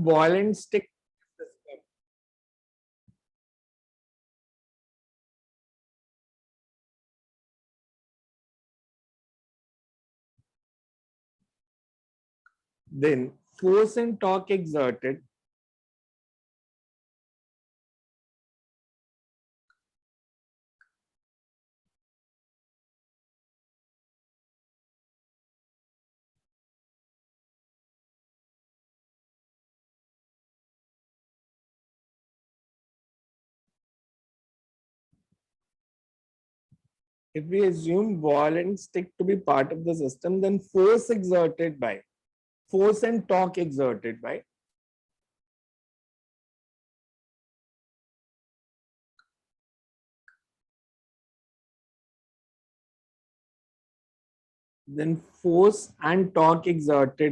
ball and stick system. Then force and torque exerted if we assume ball and stick to be part of the system, then force and torque exerted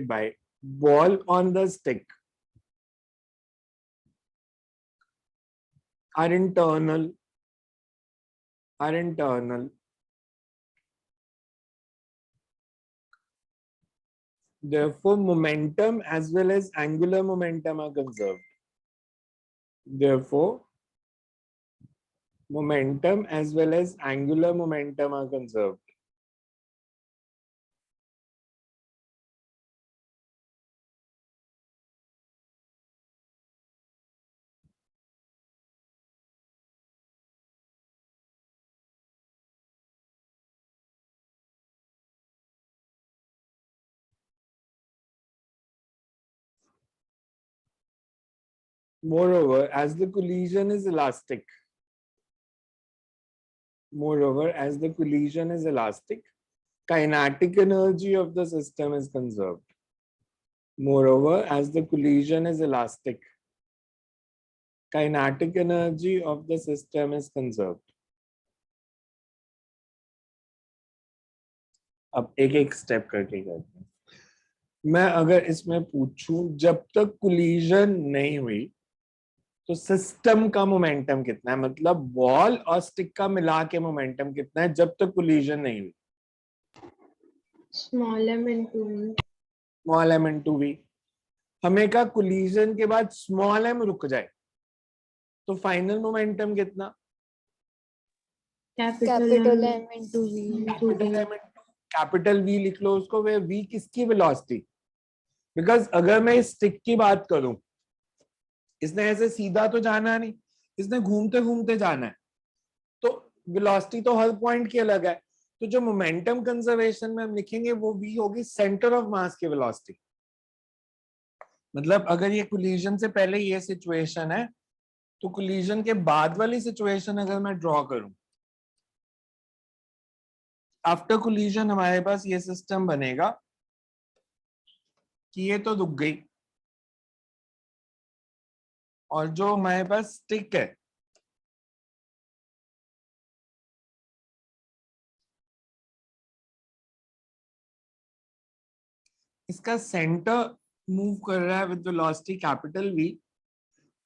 by ball on the stick are internal. Therefore, momentum as well as angular momentum are conserved. Moreover, as the collision is elastic, kinetic energy of the system is conserved. Kinetic energy of the system is conserved. अब एक एक step करके करते हैं. मैं अगर इसमें पूछूं, जब तक कोलिजन नहीं हुई तो सिस्टम का मोमेंटम कितना है, मतलब बॉल और स्टिक का मिला के मोमेंटम कितना है जब तक कोलिजन नहीं हुई? Small m into v. हमें का कोलिजन के बाद स्मॉल m रुक जाए तो फाइनल मोमेंटम कितना? Capital M into V. Capital V लिख लो उसको. वे V किसकी वेलोसिटी? बिकॉज अगर मैं इस स्टिक की बात करूं, इसने ऐसे सीधा तो जाना नहीं, इसने घूमते घूमते जाना है, तो वेलोसिटी तो हर पॉइंट की अलग है. तो जो मोमेंटम कंजर्वेशन में हम लिखेंगे वो V होगी सेंटर ऑफ मास की वेलोसिटी. मतलब अगर ये कोलिजन से पहले ये सिचुएशन है, तो कोलिजन के बाद वाली सिचुएशन अगर मैं ड्रॉ करूं, आफ्टर कोलिजन हमारे पास ये सिस्टम बनेगा कि ये तो रुक गई और जो हमारे पास स्टिक है इसका सेंटर मूव कर रहा है विद वेलोसिटी कैपिटल V,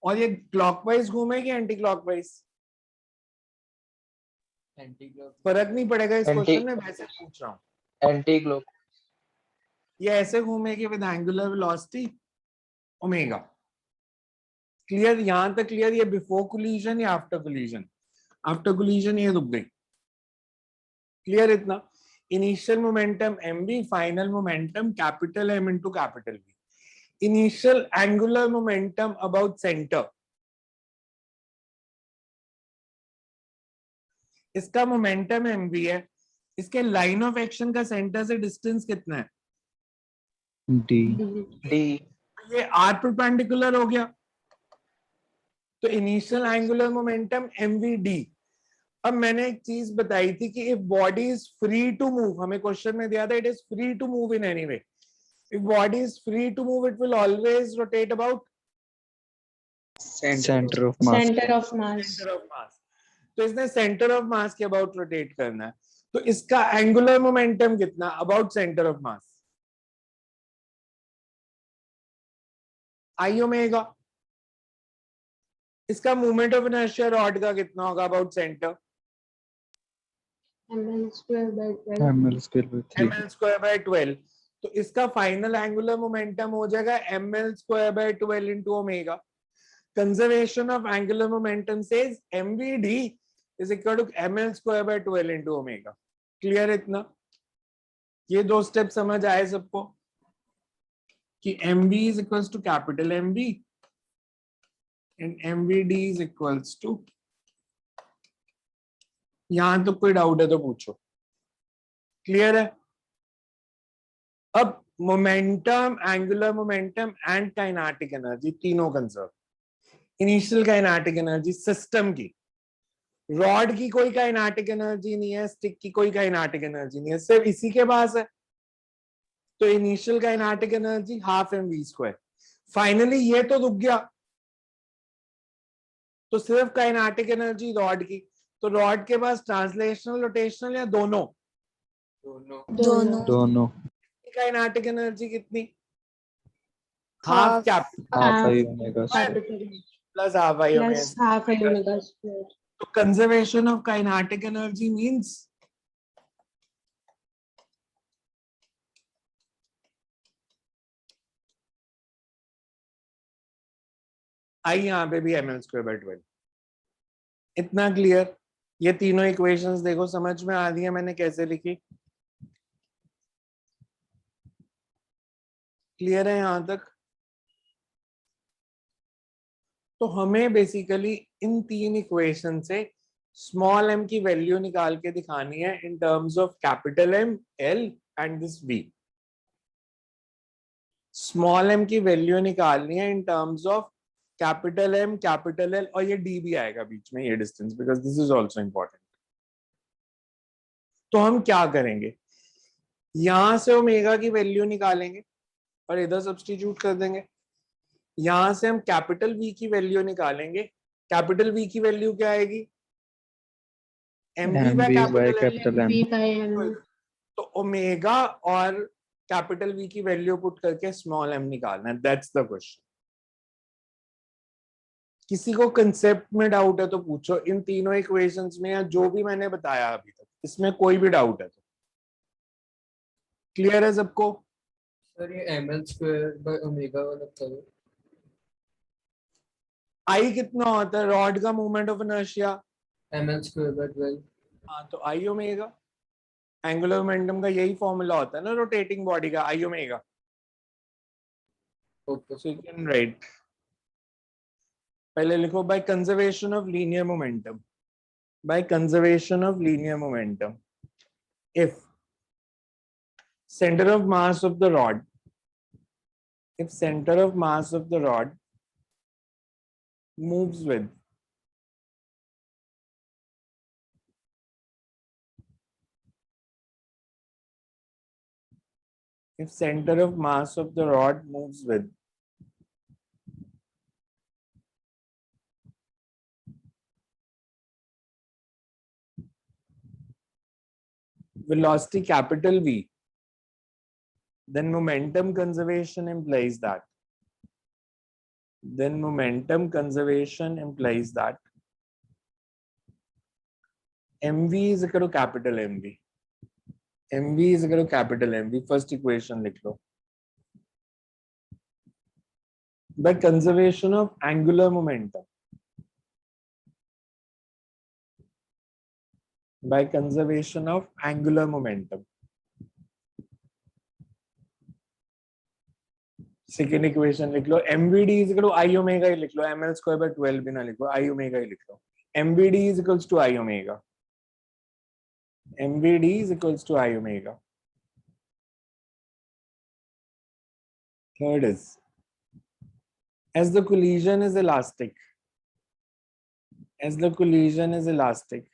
और ये क्लॉकवाइज घूमेगी एंटी क्लॉकवाइज? फर्क नहीं पड़ेगा इस क्वेश्चन में, वैसे पूछ रहा हूँ. Anti clock. ये ऐसे घूमेगी with angular velocity omega. Clear? यहां तक क्लियर? ये बिफोर कोलिजन या आफ्टर कोलिजन? आफ्टर कोलिजन ये रुक गई. क्लियर इतना? Initial momentum mv, final momentum capital M into capital V. Initial angular momentum about centre, इसका मोमेंटम mv है. इसके लाइन ऑफ एक्शन का सेंटर से डिस्टेंस कितना है? D. ये r परपेंडिकुलर हो गया, तो इनिशियल एंगुलर मोमेंटम mvd. अब मैंने एक चीज बताई थी कि if body is free to move, हमें क्वेश्चन में दिया था it is free to move in any way. If body is free to move it will always rotate about centre of mass. तो इसने सेंटर ऑफ मास के about rotate करना है, तो इसका एंगुलर मोमेंटम कितना? About centre of mass I omega. इसका movement of inertia rod का कितना होगा about centre? ml square by 12. ml square by 3. ml square by 12. तो तो इसका फाइनल एंगुलर मोमेंटम हो जाएगा ml² into omega. Conservation of angular momentum says mvd is equal to ml² into omega. Clear इतना? ये दो स्टेप समझ आए सबको कि mv is equals to capital MV and mvd is equals to. यहां तो कोई डाउट है तो पूछो. क्लियर है? अब momentum, angular momentum and kinetic energy तीनों conserve. Initial kinetic energy system की, रॉड की कोई काइनेटिक एनर्जी नहीं है, स्टिक की कोई काइनेटिक एनर्जी नहीं है, सिर्फ इसी के पास है. तो initial kinetic energy half mv². Finally ये तो रुक गया, तो सिर्फ काइनेटिक एनर्जी रॉड की. तो रॉड के पास ट्रांसलेशनल, रोटेशनल या दोनों? दोनों. काइनेटिक एनर्जी कितनी? Half. Half cap half I omega plus half I omega. Plus half I omega square. तो conservation of kinetic energy means I यहां पे भी ml²/12. इतना क्लियर? ये तीनों इक्वेशंस देखो समझ में आ रही है मैंने कैसे लिखी? क्लियर है यहां तक? तो हमें बेसिकली इन तीन इक्वेशन से स्मॉल m की वैल्यू निकाल के दिखानी है in terms of capital M, L and this V. Small m की वैल्यू निकालनी है in terms of capital M, capital L और ये D भी आएगा बीच में, ये distance, because this is also important. तो हम क्या करेंगे? यहां से ओमेगा की वैल्यू निकालेंगे और इधर सब्स्टिट्यूट कर देंगे. यहां से हम कैपिटल V की वैल्यू निकालेंगे. कैपिटल V की वैल्यू क्या आएगी? MV by capital M. तो ओमेगा और कैपिटल V की वैल्यू पुट करके स्मॉल m निकालना है. That's the question. किसी को कंसेप्ट में डाउट है तो पूछो. इन तीनों इक्वेशंस में या जो भी मैंने बताया अभी तक, इसमें कोई भी डाउट है तो? क्लियर है सबको? सर ये ml²/ओमेगा वाला करो. आई कितना होता है रॉड का मोमेंट ऑफ इनर्शिया? ml²/12. हाँ, तो आई ओमेगा. एंगुलर मोमेंटम का यही फॉर्मूला होता है ना रोटेटिंग बॉडी का, I omega. Okay. So you can write. पहले लिखो by conservation of linear momentum. By conservation of linear momentum, if center of mass of the rod, if center of mass of the rod moves with if center of mass of the rod moves with velocity capital V, then momentum conservation implies that. Then momentum conservation implies that mv is equal to capital MV. mv is equal to capital MV. First equation लिख लो. By conservation of angular momentum. By conservation of angular momentum. Second equation लिख लो. mvd is equal to I omega ही लिख लो. ml²/12 भी ना लिखो, I omega ही लिख लो. mvd is equals to I omega. mvd is equals to I omega. Third is, as the collision is elastic, as the collision is elastic,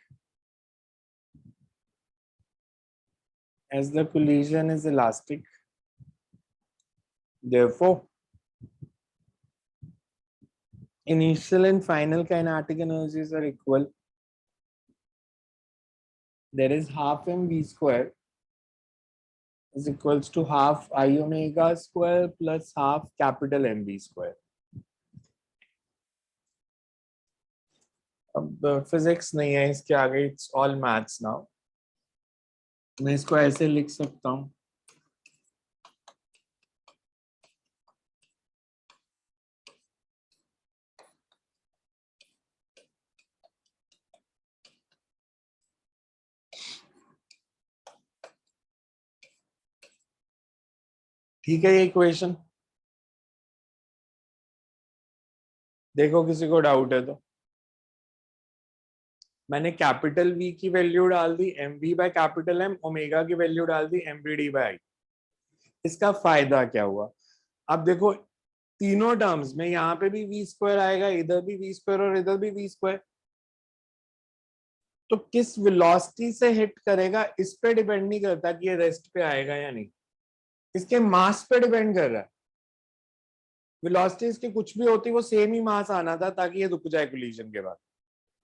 as the collision is elastic, therefore initial and final kinetic energies are equal. There is half mv² is equals to half I omega square plus half capital MV². अब physics नहीं है इसके आगे, it's all maths now. मैं इसको ऐसे लिख सकता हूँ, ठीक है ये इक्वेशन? देखो किसी को डाउट है तो। मैंने कैपिटल V की वैल्यू डाल दी mv by capital M, omega की वैल्यू डाल दी mvd बाय I। इसका फायदा क्या हुआ? अब देखो तीनों टर्म्स में यहाँ पे भी v स्क्वायर आएगा, इधर भी v स्क्वायर और इधर भी v स्क्वायर। तो किस वेलोसिटी से हिट करेगा इस पे डिपेंड नहीं करता कि ये रेस्ट पे आएगा या नहीं, इसके मास पे डिपेंड कर रहा है। वेलोसिटी इसकी कुछ भी होती वो सेम ही मास आना था ताकि ये रुक जाए कोलिजन के बाद।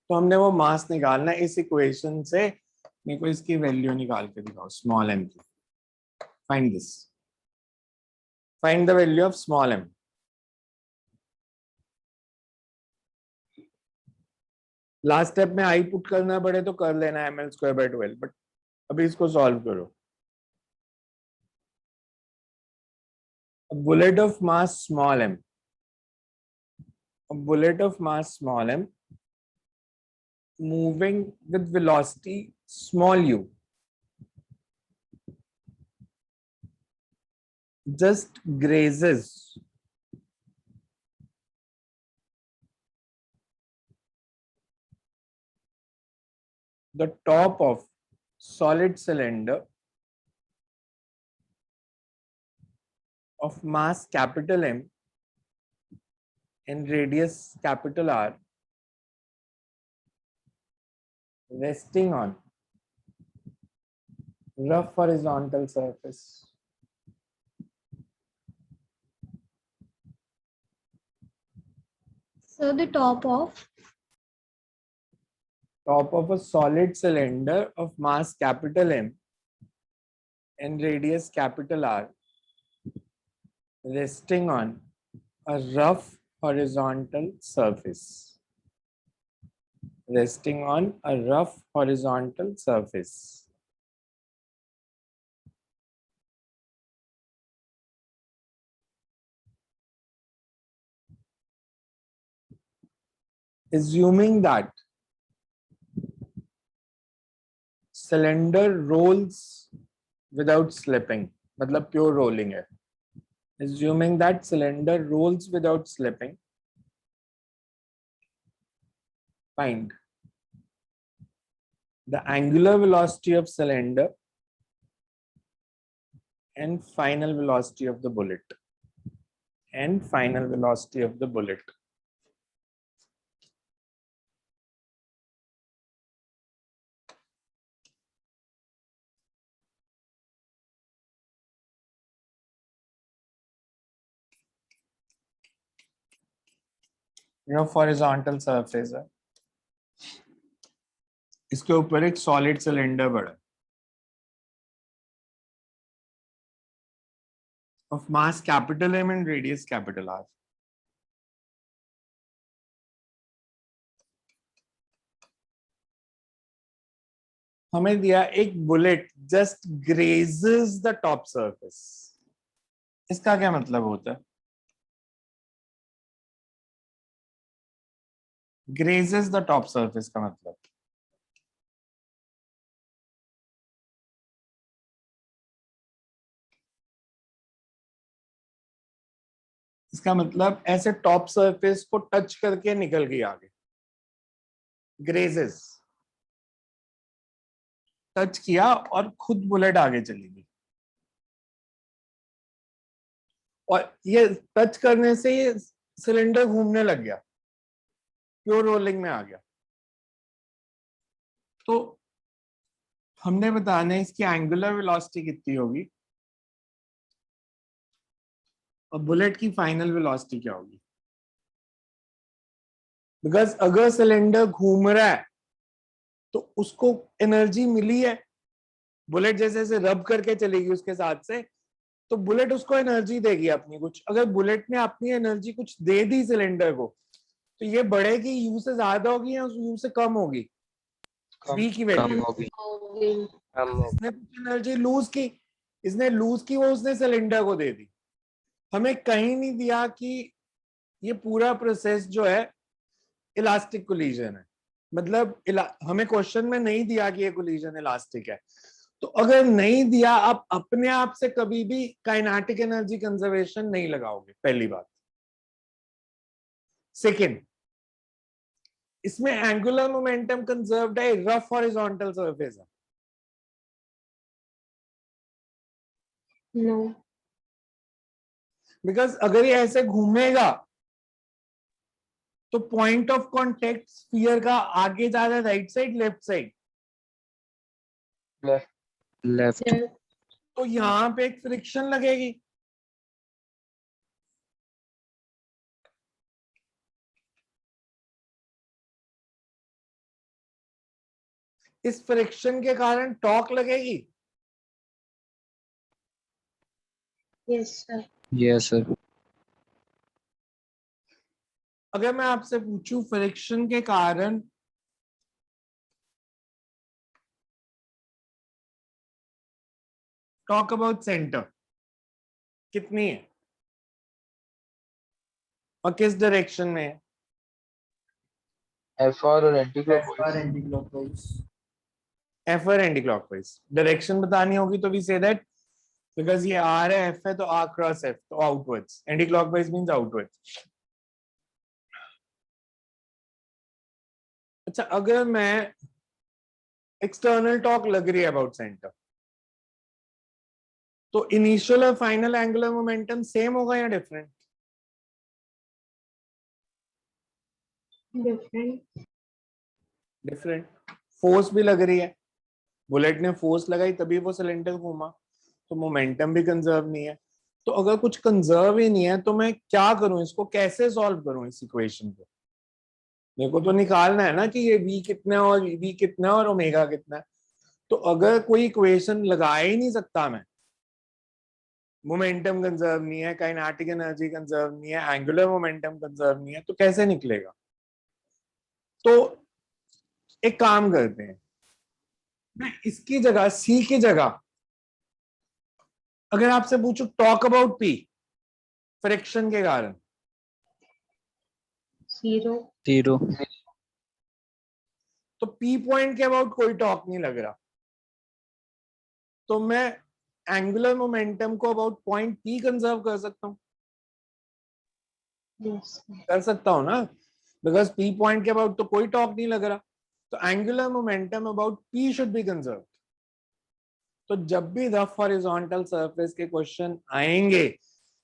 तो हमने वो मास निकालना है इस इक्वेशन से। मेरे को इसकी वैल्यू निकाल के दिखाओ स्मॉल m की। Find this, find the value of small m। Last step में आई पुट करना पड़े तो कर लेना ml स्क्वायर बाय 12, बट अभी इसको सॉल्व करो। A bullet of mass small m, a bullet of mass small m moving with velocity small u just grazes the top of solid cylinder of mass capital M and radius capital R, resting on rough horizontal surface. So the top of A solid cylinder of mass capital M and radius capital R, resting on a rough horizontal surface. Resting on a rough horizontal surface. Assuming that cylinder rolls without slipping, मतलब pure rolling है. Assuming that cylinder rolls without slipping, find the angular velocity of cylinder and final velocity of the bullet. And final velocity of the bullet. Rough horizontal surface है, इसके ऊपर एक solid cylinder पड़ा of mass capital M and radius capital R. हमें दिया एक bullet just grazes the top surface. इसका क्या मतलब होता है? ग्रेजेस द टॉप सरफेस का मतलब इसका मतलब ऐसे टॉप सरफेस को टच करके निकल गई आगे। ग्रेजेस, टच किया और खुद बुलेट आगे चली गई। और ये टच करने से ये सिलेंडर घूमने लग गया, प्योर रोलिंग में आ गया। तो हमने बताना है इसकी एंगुलर वेलोसिटी कितनी होगी और बुलेट की फाइनल वेलोसिटी क्या होगी। बिकॉज अगर सिलेंडर घूम रहा है तो उसको एनर्जी मिली है, बुलेट जैसे जैसे रब करके चलेगी उसके साथ से, तो बुलेट उसको एनर्जी देगी अपनी कुछ। अगर बुलेट ने अपनी एनर्जी कुछ दे दी सिलेंडर को तो ये बढ़ेगी, यू से ज्यादा होगी या यू से कम होगी? वी की वैल्यू इसने कुछ एनर्जी लूज की, इसने लूज की, वो उसने सिलेंडर को दे दी। हमें कहीं नहीं दिया कि ये पूरा प्रोसेस जो है इलास्टिक कोलिजन है, मतलब हमें क्वेश्चन में नहीं दिया कि ये कोलिजन इलास्टिक है। तो अगर नहीं दिया, आप अपने आप से कभी भी काइनेटिक एनर्जी कंजर्वेशन नहीं लगाओगे, पहली बात। सेकेंड, इसमें एंगुलर मोमेंटम कंजर्व्ड है, रफ हॉरिजॉन्टल सरफेस है। नो। बिकॉज अगर ये ऐसे घूमेगा तो पॉइंट ऑफ कांटेक्ट स्फीयर का आगे जा रहा है right side left side, left. तो यहां पे एक फ्रिक्शन लगेगी। इस फ्रिक्शन के कारण टॉर्क लगेगी। Yes sir. Yes sir. अगर मैं आपसे पूछूं फ्रिक्शन के कारण टॉक अबाउट सेंटर कितनी है और किस डायरेक्शन में है? एफ और एंटी और क्लॉकवाइज। Anti clockwise. एफ और एंटी क्लॉकवाइज। डायरेक्शन बतानी होगी तो वी से दैट बिकॉज ये आर है, एफ है तो आर क्रॉस एफ, तो outwards. Anti clockwise means outwards. अच्छा, अगर मैं एक्सटर्नल टॉक लग रही है अबाउट सेंटर, तो इनिशियल और फाइनल एंगुलर मोमेंटम सेम होगा या डिफरेंट? डिफरेंट। डिफरेंट। फोर्स भी लग रही है, बुलेट ने फोर्स लगाई तभी वो सिलेंडर घूमा, तो मोमेंटम भी कंजर्व नहीं है। तो अगर कुछ कंजर्व ही नहीं है तो मैं क्या करूं, इसको कैसे सॉल्व करूं इस इक्वेशन को? मेरे को तो निकालना है ना कि ये v कितना है और v कितना है और ओमेगा कितना है। तो अगर कोई इक्वेशन लगा ही नहीं सकता मैं, मोमेंटम कंजर्व नहीं है, काइनेटिक एनर्जी कंजर्व नहीं है, एंगुलर मोमेंटम कंजर्व नहीं है, तो कैसे निकलेगा? तो एक काम करते हैं, मैं इसकी जगह सी की जगह अगर आपसे पूछूं टॉक अबाउट पी फ्रिक्शन के कारण, 0। तो पी पॉइंट के अबाउट कोई टॉक नहीं लग रहा, तो मैं एंगुलर मोमेंटम को अबाउट पॉइंट पी कंजर्व कर सकता हूं। यस। कर सकता हूं ना, बिकॉज पी पॉइंट के अबाउट तो कोई टॉक नहीं लग रहा, तो angular momentum about P should be conserve. तो जब भी रफ हॉरिजॉन्टल सरफेस के क्वेश्चन आएंगे,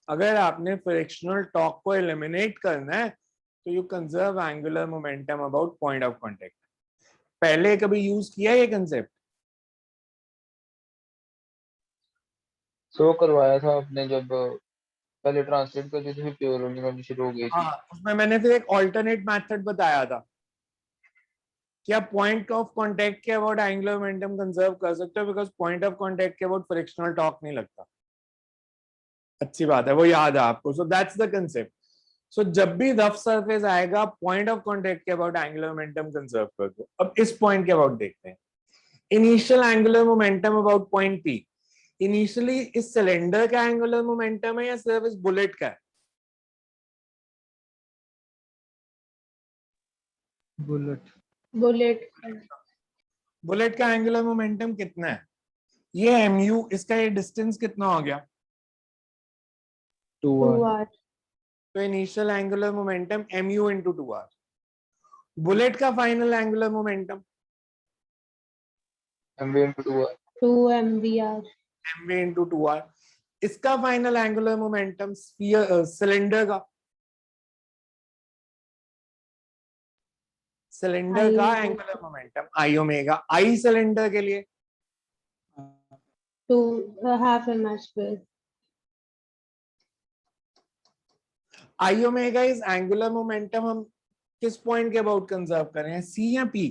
अगर आपने फ्रिक्शनल टॉक को एलिमिनेट करना है तो you conserve angular momentum about point of contact. पहले कभी यूज किया ये कंसेप्ट? शो करवाया था आपने जब पहले ट्रांसलेट करते थे, फिर प्योर होने वाली शुरू हो गई थी। हाँ, उसमें मैंने फिर एक ऑल्टरनेट मेथड बताया था कि आप पॉइंट ऑफ कांटेक्ट के अबाउट एंगुलर मोमेंटम कंजर्व कर सकते हो, बिकॉज पॉइंट ऑफ कांटेक्ट के अबाउट फ्रिक्शनल टॉक नहीं लगता। अच्छी बात है, वो याद है आपको। So that's the concept. So जब भी रफ सरफेस आएगा, पॉइंट ऑफ कांटेक्ट के अबाउट एंगुलर मोमेंटम कंजर्व कर दो। अब इस पॉइंट के अबाउट देखते हैं, initial angular momentum about point P. Initially इस सिलेंडर का एंगुलर मोमेंटम है या सिर्फ इस बुलेट का है? बुलेट। बुलेट। बुलेट का एंगुलर मोमेंटम कितना है? ये mu, इसका ये डिस्टेंस कितना हो गया? 2r। तो initial angular momentum mu into 2r। Bullet का final angular momentum m v into 2r। 2mvr। mv into 2r। इसका फाइनल एंगुलर मोमेंटम सिलेंडर का, सिलेंडर I का omega। Angular momentum I omega. I cylinder के लिए 2 half mr square। I omega is angular momentum. हम किस point के about conserve कर रहे हैं, सी या पी?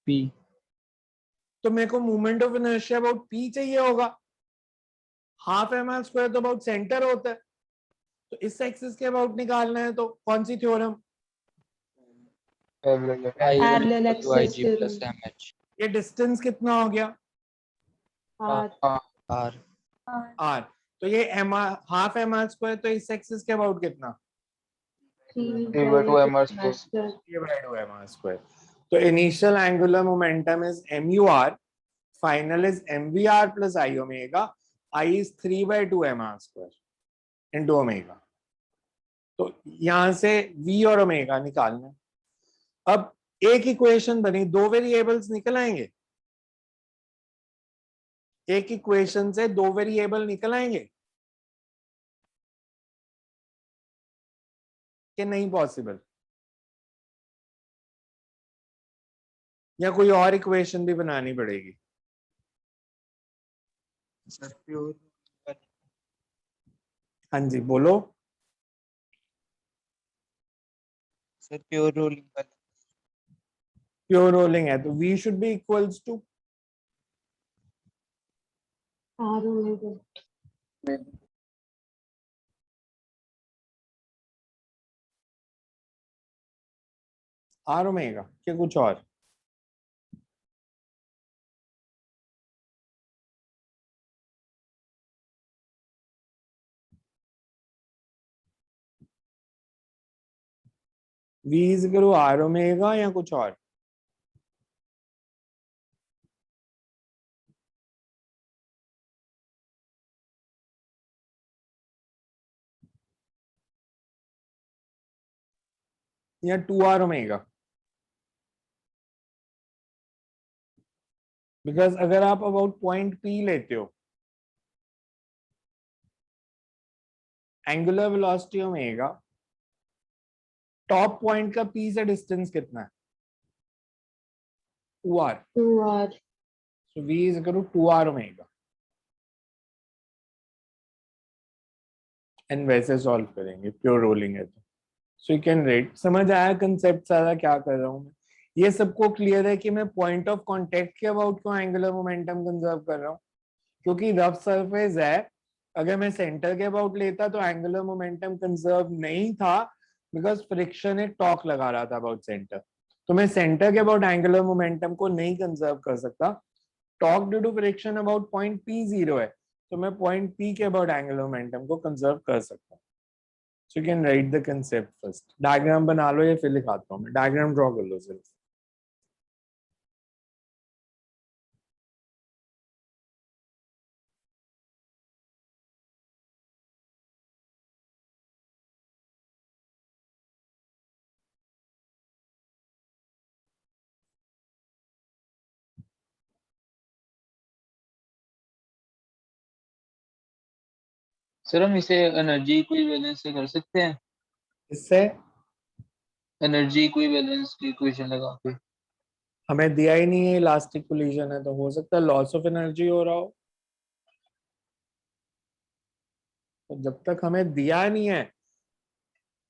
p। तो मेरे को moment of inertia about P चाहिए होगा। हाफ एम आर स्क्वायर तो अबाउट सेंटर होता है, तो इस एक्सिस के अबाउट निकालना है तो कौन सी थ्योरम? Parallel axis theorem. ये डिस्टेंस कितना हो गया? r। r। आर। तो ये m r, half m r square, तो इस एक्सिस के अबाउट कितना? 3 3/2 mr mr square। square। ये बाय 2 एम आर स्क्वायर। तो initial angular momentum is MUR, final is MVR plus I omega. I is 3 by 2 mr square into omega. तो यहां से V और ओमेगा निकालना. अब एक इक्वेशन बनी, दो वेरिएबल्स निकल आएंगे. एक इक्वेशन से दो वेरिएबल निकल आएंगे कि नहीं पॉसिबल, या कोई और इक्वेशन भी बनानी पड़ेगी? हाँ जी बोलो. सर प्योर रोलिंग वाला. प्योर रोलिंग है तो V should be equals to R omega. R omega क्या कुछ और? V is equal to R omega या कुछ और? या 2R ओमेगा? बिकॉज अगर आप अबाउट पॉइंट P लेते हो, angular velocity omega, top point का P से डिस्टेंस कितना है? 2R. 2R. So V is equal to 2R omega. And वैसे सॉल्व करेंगे, प्योर रोलिंग है तो. सो यू कैन राइट. समझ आया कंसेप्ट सारा क्या कर रहा हूँ मैं? ये सबको क्लियर है कि मैं पॉइंट ऑफ कांटेक्ट के अबाउट क्यों एंगुलर मोमेंटम कंजर्व कर रहा हूँ? क्योंकि रफ सरफेस है. अगर मैं सेंटर के अबाउट लेता तो एंगुलर मोमेंटम कंजर्व नहीं था, बिकॉज फ्रिक्शन एक टॉक लगा रहा था अबाउट सेंटर. तो मैं सेंटर के अबाउट एंगुलर मोमेंटम को नहीं कंजर्व कर सकता. Torque due to friction about point P 0 है, तो मैं पॉइंट P के अबाउट एंगुलर मोमेंटम को कंजर्व कर सकता हूँ. So you can write the concept first. Diagram बना लो या फिर लिखाता हूँ मैं. डायग्राम ड्रॉ कर लो सिर्फ. सर हम इसे एनर्जी इक्विवेलेंस से कर सकते हैं. इससे एनर्जी इक्विवेलेंस की इक्वेशन लगा के. हमें दिया ही नहीं है, इलास्टिक कोलिजन है, तो हो सकता है लॉस ऑफ एनर्जी हो रहा हो. तो जब तक हमें दिया नहीं है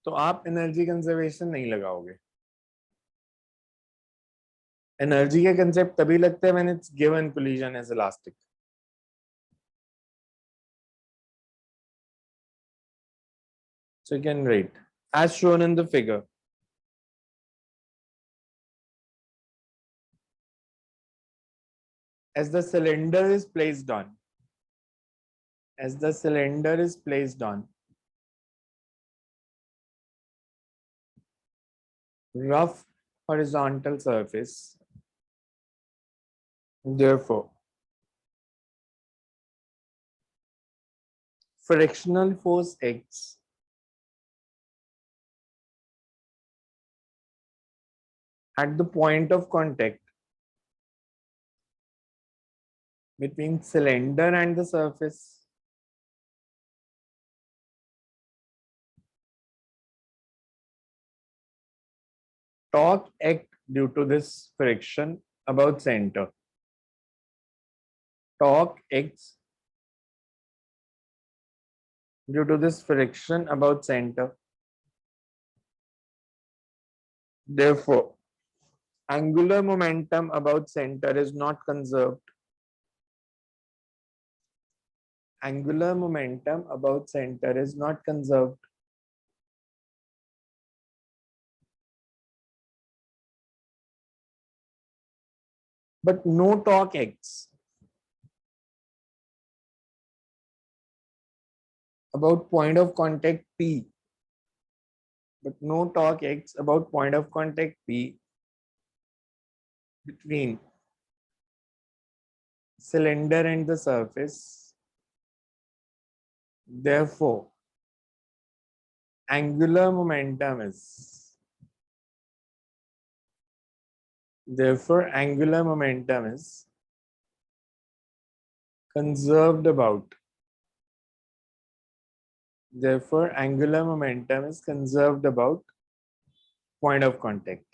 तो आप एनर्जी कंजर्वेशन नहीं लगाओगे. एनर्जी के कंसेप्ट तभी लगते हैं when it's given collision is elastic. So you can write as shown in the figure. As the cylinder is placed on, as the cylinder is placed on rough horizontal surface, therefore frictional force X at the point of contact between cylinder and the surface torque act due to this friction about center. Torque acts due to this friction about center. Therefore, angular momentum about center is not conserved. Angular momentum about center is not conserved. But no torque acts about point of contact P. But no torque acts about point of contact P between cylinder and the surface. Therefore, angular momentum is conserved about. Therefore, angular momentum is conserved about point of contact.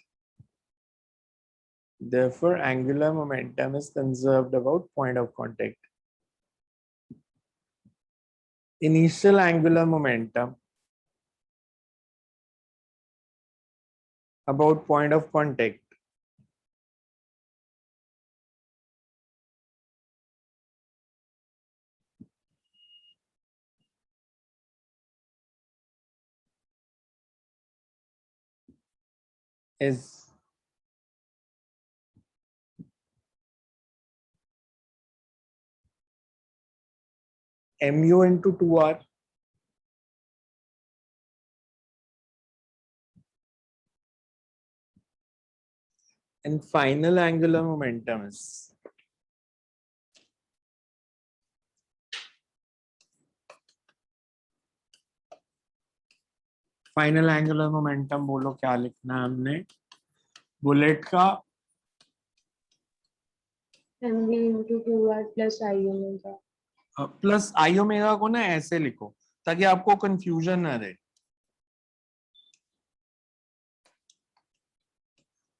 Therefore, angular momentum is conserved about point of contact. Initial angular momentum about point of contact is mu into 2r and final angular momentum is final angular momentum बोलो क्या लिखना है हमने bullet का mv into 2r plus I omega. Plus I omega को ना ऐसे लिखो ताकि आपको कंफ्यूजन ना रहे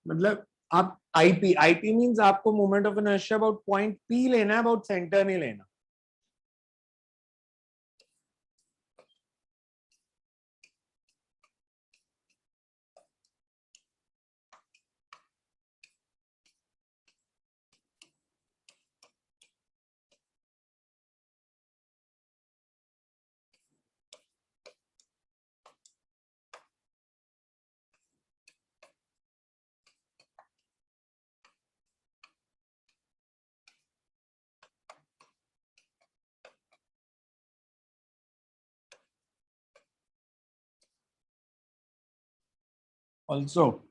मतलब आप आईपी मींस आपको moment of inertia about point P लेना है अबाउट सेंटर नहीं लेना also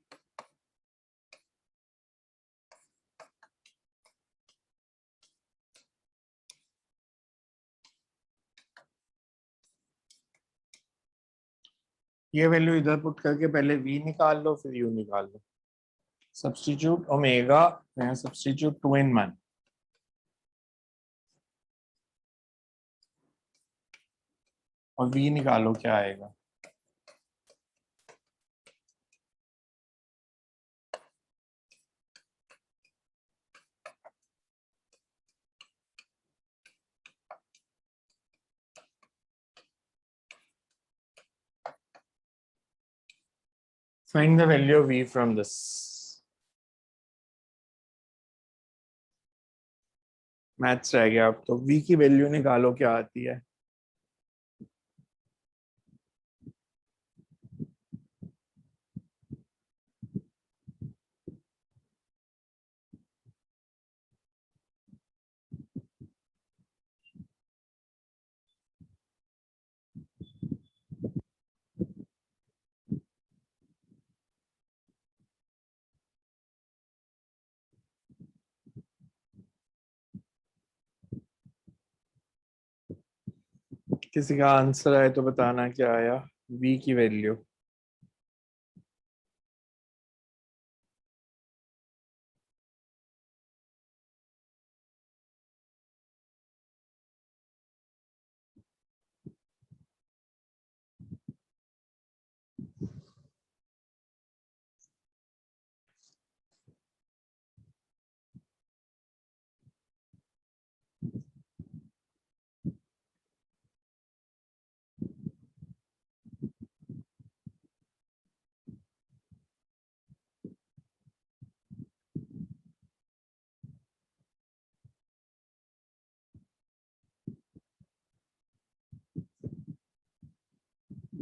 ये वैल्यू इधर पुट करके पहले v निकाल लो फिर u निकाल लो सब्स्टिट्यूट ओमेगा सब्स्टिट्यूट 2 in 1 और v निकालो क्या आएगा find the value of v from this maths रह गया अब तो v की वैल्यू निकालो क्या आती है किसी का आंसर आए तो बताना क्या आया v की वैल्यू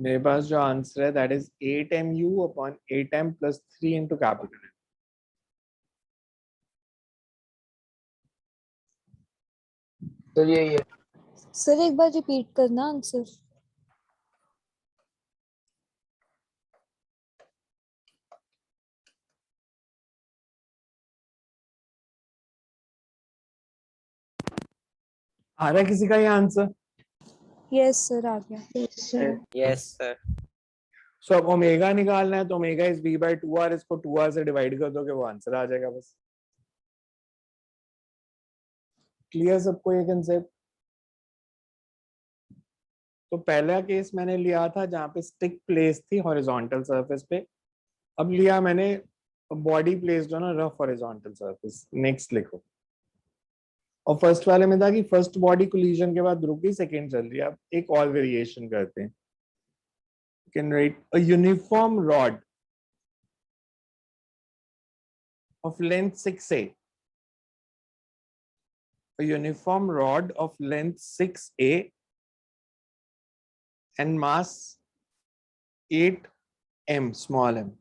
मेरे पास जो आंसर है that is 8mu upon 8m plus 3 into capital M. Sir यही है सर एक बार रिपीट करना आंसर आ रहा है किसी का ये आंसर? यस सर आ गया। Yes, sir. Yes sir. So अब ओमेगा निकालना है तो omega is v by 2r, इसको 2r से डिवाइड कर दोगे वो आंसर आ जाएगा बस। क्लियर सबको ये कंसेप्ट? तो पहला केस मैंने लिया था जहां पे स्टिक प्लेस थी हॉरिजॉन्टल सरफेस पे, अब लिया मैंने body placed on a rough horizontal surface. Next लिखो। और फर्स्ट वाले में था कि फर्स्ट बॉडी कोलिजन के बाद रुक गई, सेकंड चल रही है। अब एक और वेरिएशन करते हैं। Can write a uniform rod of length 6a, a uniform rod of length 6a and mass 8m small m.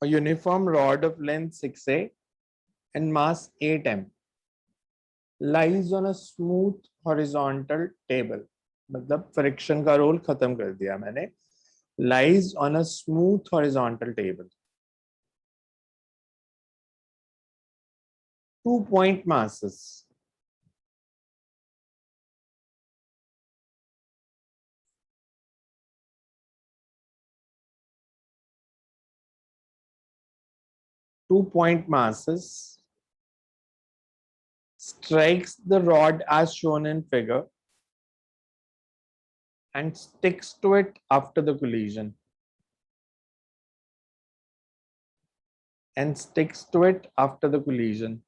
A uniform rod of length 6a and mass 8m lies on a smooth horizontal table. मतलब friction का role खत्म कर दिया मैंने। lies on a smooth horizontal table. 2 point masses. Two-point masses strikes the rod as shown in figure and sticks to it after the collision. And sticks to it after the collision.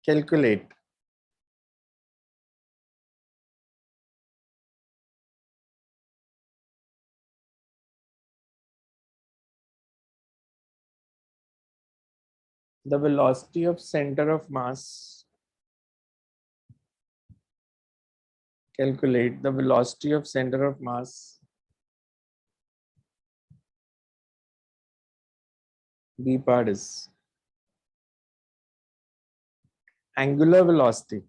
Calculate. The velocity of center of mass. Calculate the velocity of center of mass. B part is angular velocity.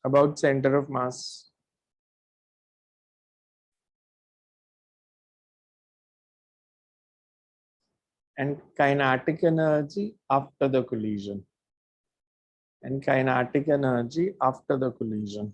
About center of mass. And kinetic energy after the collision. And kinetic energy after the collision.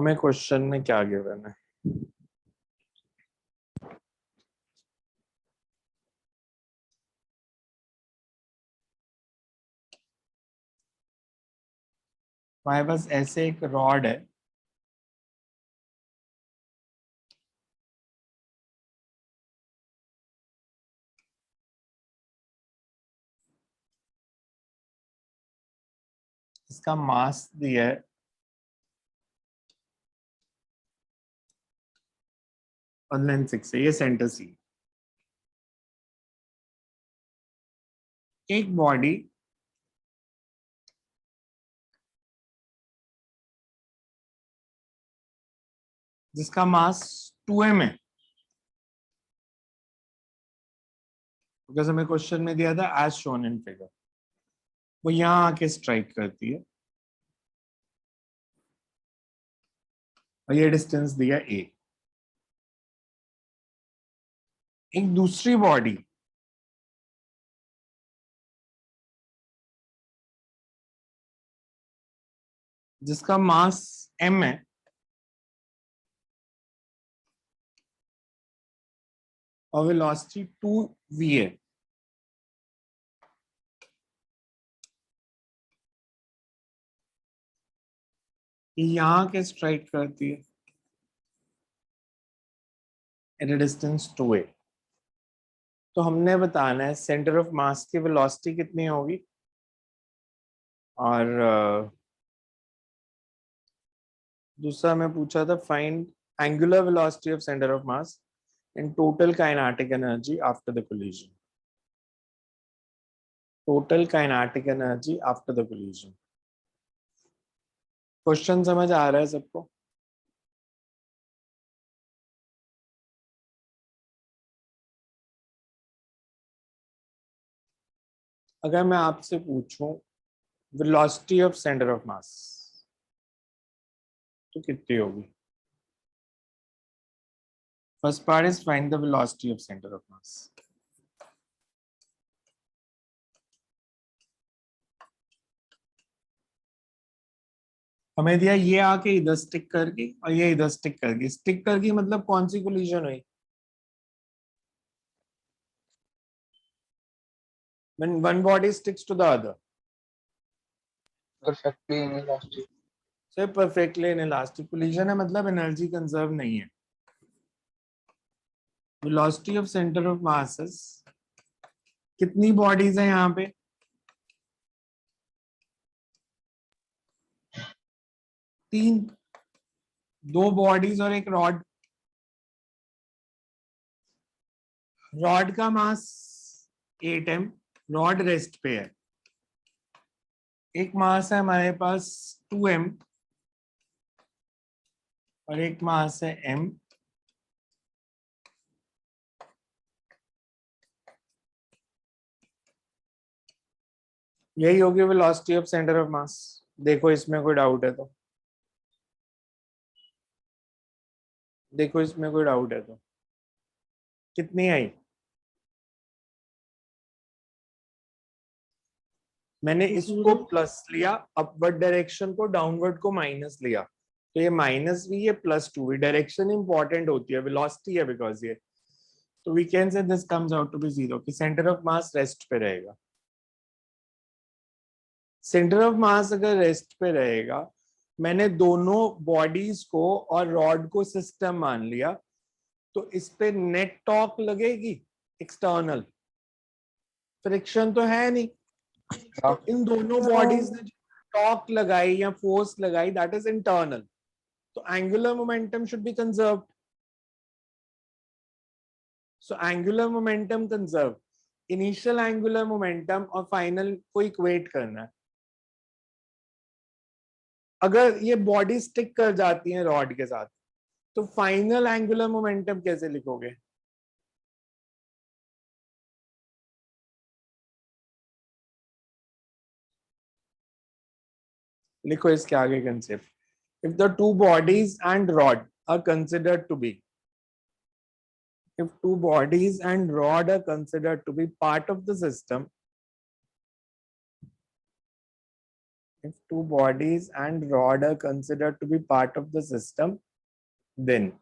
हमें question में क्या given है? हमारे पास ऐसे एक rod है, इसका मास दिया है और लेंथ 6 है, ये सेंटर सी। एक बॉडी जिसका मास 2m है, बिकॉज हमें क्वेश्चन में दिया था एज शोन इन फिगर, वो यहां आके स्ट्राइक करती है और ये डिस्टेंस दिया a। एक दूसरी बॉडी जिसका मास m है, और वेलोसिटी 2v है, यहां के स्ट्राइक करती है एट अ डिस्टेंस 2a। तो हमने बताना है सेंटर ऑफ मास की वेलोसिटी कितनी होगी, और दूसरा मैं पूछा था find angular velocity of centre of mass and total kinetic energy after the collision. Total kinetic energy after the collision. Question समझ आ रहा है सबको? अगर मैं आपसे पूछूं velocity of centre of mass तो कितनी होगी? First part is find the velocity of centre of मास। हमें दिया ये आके इधर स्टिक कर गई और ये इधर स्टिक कर गई। स्टिक कर गई मतलब कौन सी कोलिजन हुई? When one body sticks to the other. Perfectly inelastic. So perfectly inelastic collision है मतलब एनर्जी कंजर्व नहीं है। Velocity of center of masses, कितनी बॉडीज है यहाँ पे? तीन, दो बॉडीज और एक रॉड। रॉड का मास 8m, रॉड रेस्ट पे है। एक मास है हमारे पास 2m और एक मास है m। यही होगी वेलोसिटी ऑफ सेंटर ऑफ मास। देखो इसमें कोई डाउट है तो, देखो इसमें कोई डाउट है तो कितनी आई? मैंने इसको प्लस लिया, अपवर्ड डायरेक्शन को, डाउनवर्ड को माइनस लिया, तो ये माइनस भी, ये प्लस टू भी। डायरेक्शन इंपॉर्टेंट होती है, वेलोसिटी है बिकॉज ये, तो we can say this comes out to be 0 कि सेंटर ऑफ मास रेस्ट पे रहेगा। सेंटर ऑफ मास अगर रेस्ट पे रहेगा, मैंने दोनों बॉडीज को और रॉड को सिस्टम मान लिया, तो इस पे नेट टॉर्क लगेगी एक्सटर्नल, फ्रिक्शन तो है नहीं। तो इन दोनों बॉडीज ने टॉर्क लगाई या फोर्स लगाई, दैट इज इंटरनल, तो angular momentum should be conserved. So angular momentum conserve, initial angular momentum और फाइनल को इक्वेट करना है। अगर ये बॉडी स्टिक कर जाती है रॉड के साथ, तो फाइनल एंगुलर मोमेंटम कैसे लिखोगे? लिखो इसके आगे concept. If the two bodies and rod are considered to be, if two bodies and rod are considered to be part of the system, if two bodies and rod are considered to be part of the system, then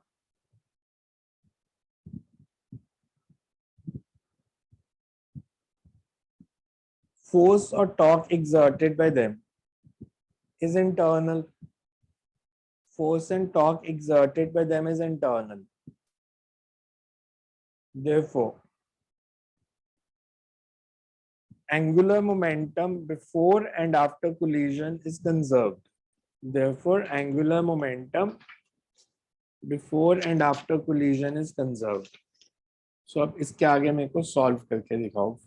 force or torque exerted by them is internal. Force and torque exerted by them is internal. Therefore, angular momentum before and after collision is conserved. Therefore, angular momentum before and after collision is conserved. So अब इसके आगे मेरे को solve करके दिखाओ।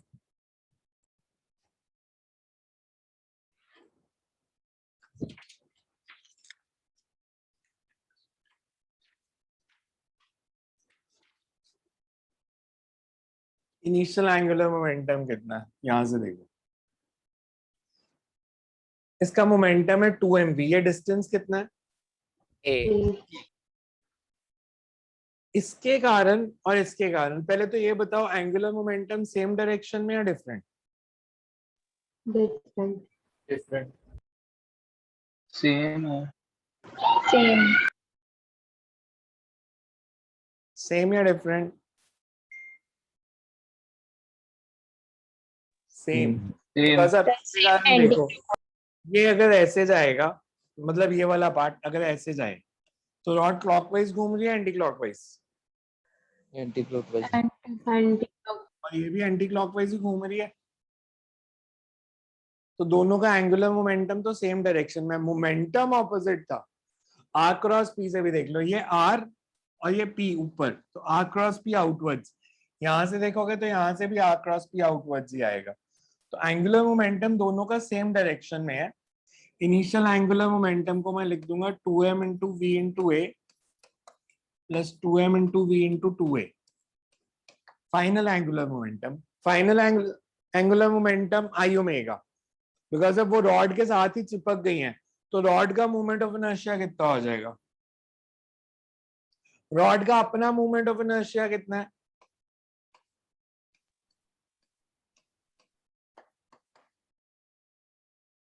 Initial angular momentum कितना है? यहां से देखो, इसका मोमेंटम है 2mv। ये डिस्टेंस कितना है? इसके कारण और इसके कारण, पहले तो ये बताओ एंगुलर मोमेंटम सेम डायरेक्शन में या डिफरेंट? डिफरेंट। डिफरेंट। सेम है। सेम। सेम या डिफरेंट? सेम। देखो ये अगर ऐसे जाएगा, मतलब ये वाला पार्ट अगर ऐसे जाए, तो रॉड क्लॉकवाइज घूम रही है एंटी क्लॉकवाइज? Anti clockwise. और ये भी एंटी क्लॉकवाइज ही घूम रही है, तो दोनों का एंगुलर मोमेंटम तो सेम डायरेक्शन में। मोमेंटम ऑपोजिट था। आर क्रॉस पी से भी देख लो, ये आर और ये पी ऊपर, तो आर क्रॉस पी आउटवर्ड्स। यहां से देखोगे तो यहां से भी आर क्रॉस पी आउटवर्ड्स ही आएगा। तो एंगुलर मोमेंटम दोनों का सेम डायरेक्शन में है. इनिशियल एंगुलर मोमेंटम को मैं लिख दूंगा 2m into v into a plus 2m into v into 2a. Final angular momentum I omega, because अब वो रॉड के साथ ही चिपक गई हैं, तो रॉड का मूवमेंट ऑफ इनर्शिया कितना हो जाएगा? रॉड का अपना मूवमेंट ऑफ इनर्शिया कितना है?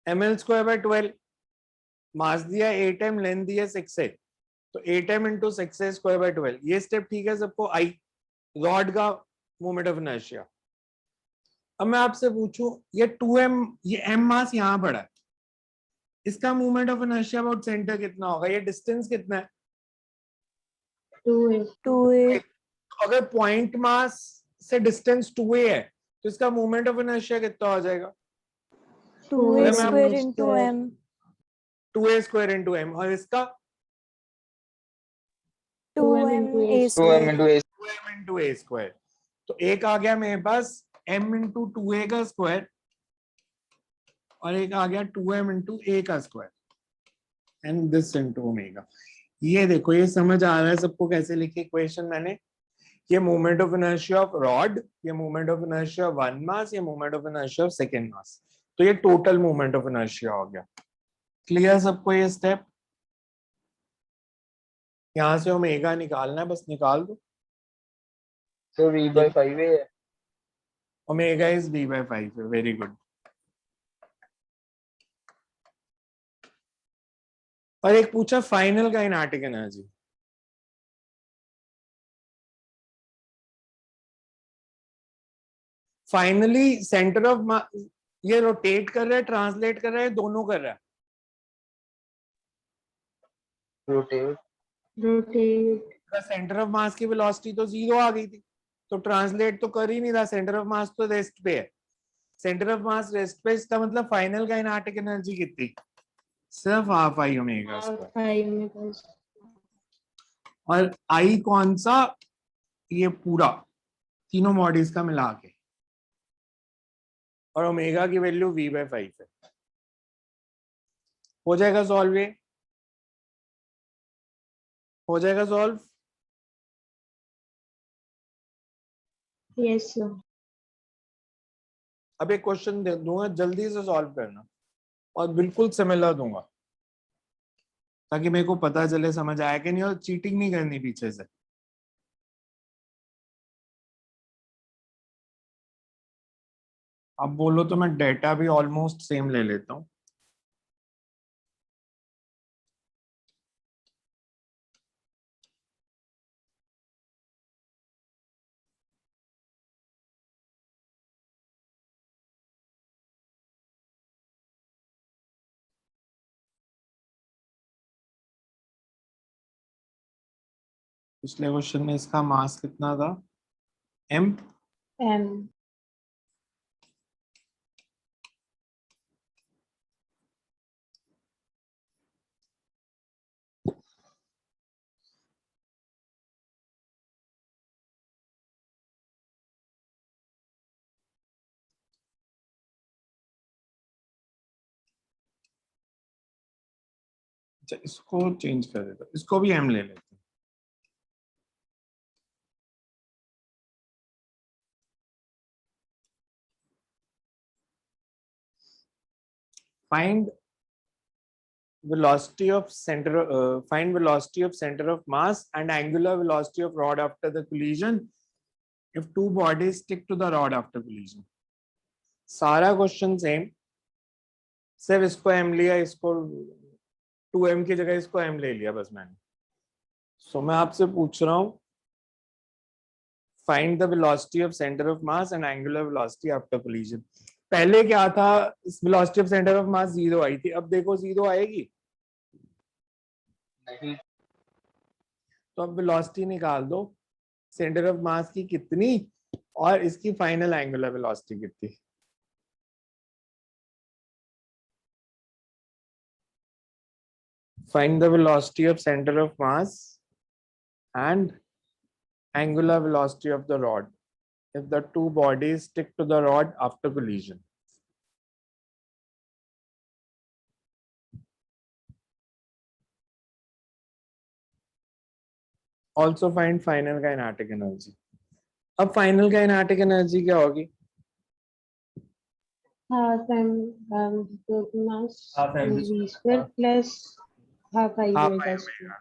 ml square by 12. मास दिया 8m, लेंथ दिया 6a, तो 8m into 6a square by 12. ये स्टेप ठीक है सबको? आई रॉड का मूवमेंट ऑफ इनर्शिया. अब मैं आपसे पूछूं, ये 2m, ये m मास यहां पड़ा है, इसका movement of inertia about centre कितना होगा? ये डिस्टेंस कितना है? 2a. 2a. अगर पॉइंट मास से डिस्टेंस 2a है, तो इसका मूवमेंट ऑफ इनर्शिया कितना हो जाएगा? 2a मैं square आपको into m. 2a square into m. और इसका 2m into a a. 2m square. into a. 2m into a square. तो एक आ गया मेरे पास m इंटू 2a का स्क्वायर, और एक आ गया 2m इंटू a का square, and this into omega. ये देखो, ये समझ आ रहा है सबको कैसे लिखी इक्वेशन मैंने? ये movement of inertia of rod, ये movement of inertia of one mass, ये movement of inertia of second mass. तो ये टोटल मूवमेंट ऑफ इनर्शिया हो गया. क्लियर सबको ये स्टेप? यहां से ओमेगा निकालना है, बस निकाल दो. So v/5 है. Omega is v/5. Very good. और एक पूछा final kinetic energy. Finally centre of मास, ये रोटेट कर रहा है, ट्रांसलेट कर रहा है, दोनों कर रहा है. Rotate. सेंटर ऑफ मास की वेलोसिटी तो 0 आ गई थी, तो ट्रांसलेट तो कर ही नहीं रहा. सेंटर ऑफ मास तो रेस्ट पे है. सेंटर ऑफ मास रेस्ट पे, इसका मतलब फाइनल काइनेटिक एनर्जी कितनी? सिर्फ हाफ आई ओमेगा स्क्वायर. और आई कौन सा? ये पूरा तीनों बॉडीज का मिला के. और ओमेगा की वैल्यू v/5 है. हो जाएगा सॉल्व? ये हो जाएगा सॉल्व? Yes, sir. अब एक क्वेश्चन दे दूंगा, जल्दी से सॉल्व करना, और बिल्कुल सिमिलर दूंगा, ताकि मेरे को पता चले समझ आया कि नहीं, और चीटिंग नहीं करनी पीछे से. अब बोलो तो मैं डेटा भी ऑलमोस्ट सेम ले लेता हूँ. पिछले क्वेश्चन में इसका मास कितना था? m. M. अच्छा, इसको चेंज कर देता, इसको भी m ले लेते हैं. Find velocity of center of mass and angular velocity of rod after the collision if two bodies stick to the rod after collision. सारा क्वेश्चन सेम, सिर्फ इसको m लिया, इसको 2m की जगह इसको m ले लिया बस मैंने. सो मैं आपसे पूछ रहा हूँ, find the velocity of centre of mass and angular velocity after collision. पहले क्या था? वेलोसिटी ऑफ सेंटर ऑफ मास 0 आई थी, अब देखो 0 आएगी. नहीं. तो अब वेलोसिटी निकाल दो, सेंटर ऑफ मास की कितनी और इसकी फाइनल एंगुलर वेलोसिटी कितनी. Find the velocity of centre of mass and angular velocity of the rod if the two bodies stick to the rod after collision. Also find final kinetic energy. अब final kinetic energy क्या होगी? half m total mass Half mv v square plus half I half omega I square. Omega.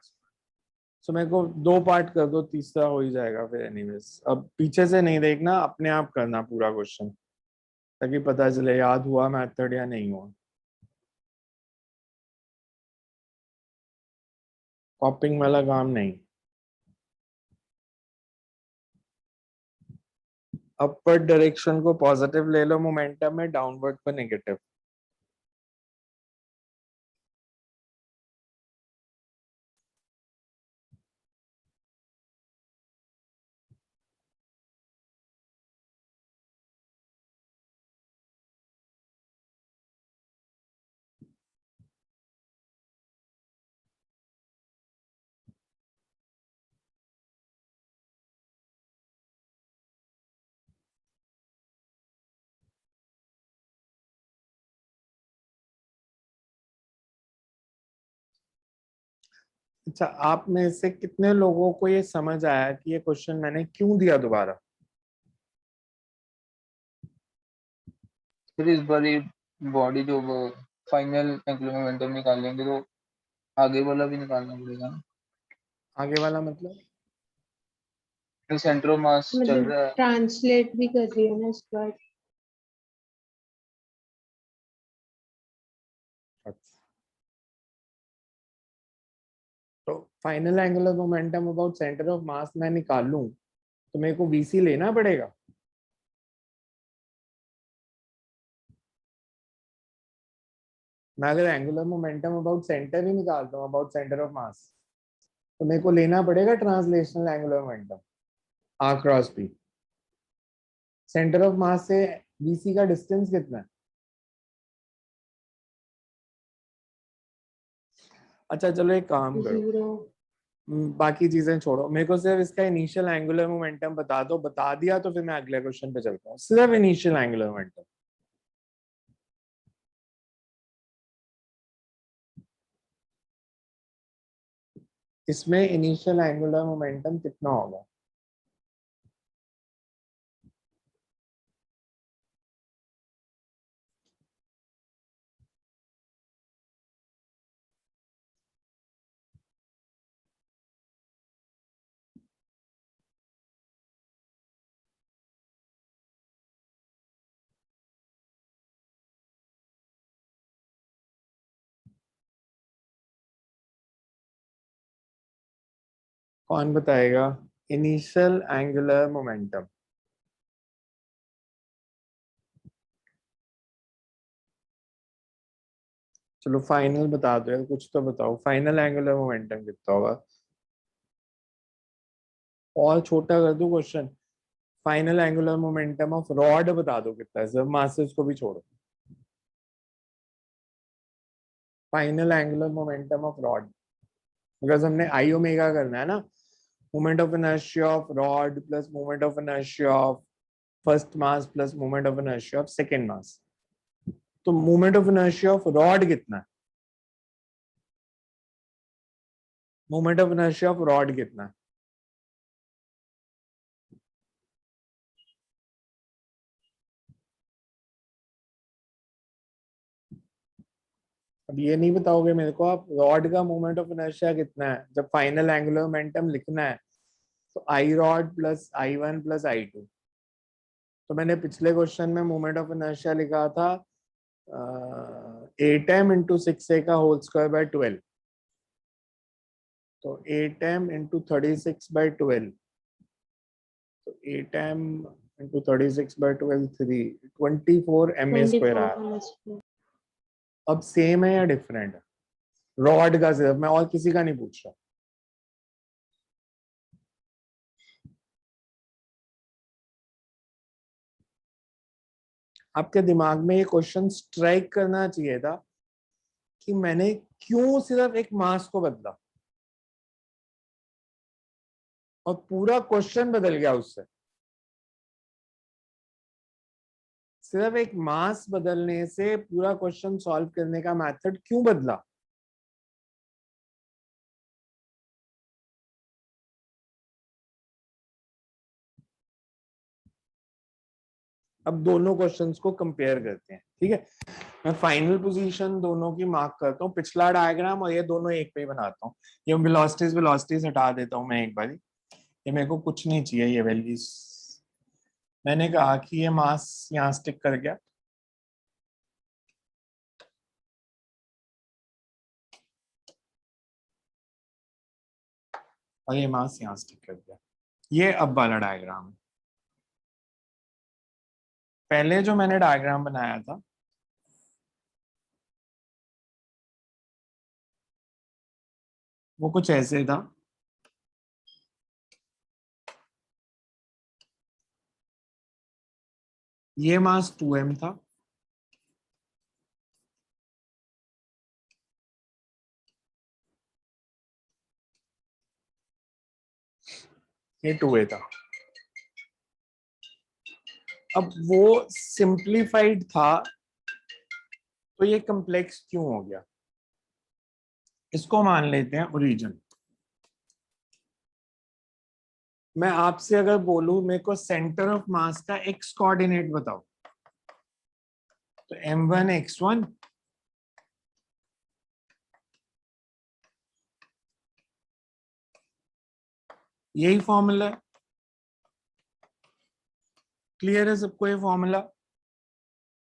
So मेरे को 2 part कर दो, तीसरा हो ही जाएगा फिर एनीवेज। अब पीछे से नहीं देखना, अपने आप करना पूरा क्वेश्चन, ताकि पता चले याद हुआ मेथड या नहीं हुआ। कॉपिंग वाला काम नहीं। अपवर्ड डायरेक्शन को पॉजिटिव ले लो मोमेंटम में, डाउनवर्ड को नेगेटिव। अच्छा, आप में से कितने लोगों को ये समझ आया कि ये क्वेश्चन मैंने क्यों दिया दोबारा? फिर इस बार ये बॉडी जो फाइनल एंगुलर मोमेंटम निकालेंगे तो आगे वाला भी निकालना पड़ेगा ना। आगे वाला मतलब? तो सेंटर ऑफ मास चल मतलब रहा है। ट्रांसलेट भी कर रही है ना इस बार। तो final angular momentum about centre of मास मैं निकालूं तो मेरे को वीसी लेना पड़ेगा। मैं अगर एंगुलर मोमेंटम अबाउट सेंटर ही निकालता हूँ, अबाउट सेंटर ऑफ मास, तो मेरे को लेना पड़ेगा translational angular momentum r cross b. Centre of mass से बीसी का डिस्टेंस कितना है? अच्छा चलो एक काम करो, 0 बाकी चीजें छोड़ो, मेरे को सिर्फ इसका इनिशियल एंगुलर मोमेंटम बता दो। बता दिया तो फिर मैं अगले क्वेश्चन पे चलता हूँ। सिर्फ इनिशियल एंगुलर मोमेंटम। इसमें इनिशियल एंगुलर मोमेंटम कितना होगा? कौन बताएगा इनिशियल एंगुलर मोमेंटम? चलो फाइनल बता दो यार, कुछ तो बताओ। फाइनल एंगुलर मोमेंटम कितना होगा? और छोटा कर दो question. Final angular momentum of rod बता दो कितना है, सिर्फ मासेस को भी छोड़ो। Final angular momentum of rod, because हमने आई ओमेगा करना है ना। Moment of inertia of rod plus moment of inertia of first mass plus moment of inertia of second mass. तो moment of inertia of rod कितना है? Moment of inertia of rod कितना है? अब ये नहीं बताओगे मेरे को आप रॉड का मोमेंट ऑफ इनर्शिया कितना है जब फाइनल एंगुलर मोमेंटम लिखना है? तो I rod plus I one plus I two. तो मैंने पिछले क्वेश्चन में मोमेंट ऑफ इनर्शिया लिखा था 8m इंटू 6a का होल स्क्वायर बाय 12। तो 8m इंटू 36/12, तो 8m इंटू 36/12 24 ma स्क्वायर 24 आया। का square. अब सेम है या डिफरेंट है? रॉड का सिर्फ, मैं और किसी का नहीं पूछ रहा। आपके दिमाग में ये क्वेश्चन स्ट्राइक करना चाहिए था कि मैंने क्यों सिर्फ एक मास को बदला, और पूरा क्वेश्चन बदल गया उससे। सिर्फ एक मास बदलने से पूरा क्वेश्चन सॉल्व करने का मेथड क्यों बदला? अब दोनों क्वेश्चंस को कंपेयर करते हैं, ठीक है। मैं फाइनल पोजीशन दोनों की मार्क करता हूँ, पिछला डायग्राम और ये दोनों एक पे ही बनाता हूँ। ये वेलोसिटीज हटा देता हूँ मैं एक बारी, ये मेरे को कुछ नहीं चाहिए ये वैल्यूज। मैंने कहा कि ये मास यहाँ स्टिक कर गया, और ये मास यहाँ स्टिक कर गया। ये अब वाला डायग्राम है। पहले जो मैंने डायग्राम बनाया था वो कुछ ऐसे था। ये मास 2m था, ये 2a था। अब वो सिंप्लीफाइड था तो ये कॉम्प्लेक्स क्यों हो गया? इसको मान लेते हैं ओरिजिन। मैं आपसे अगर बोलूं मेरे को सेंटर ऑफ मास का एक्स कोऑर्डिनेट बताओ, तो m1 x1 यही फॉर्मूला है। क्लियर है सबको ये फॉर्मूला?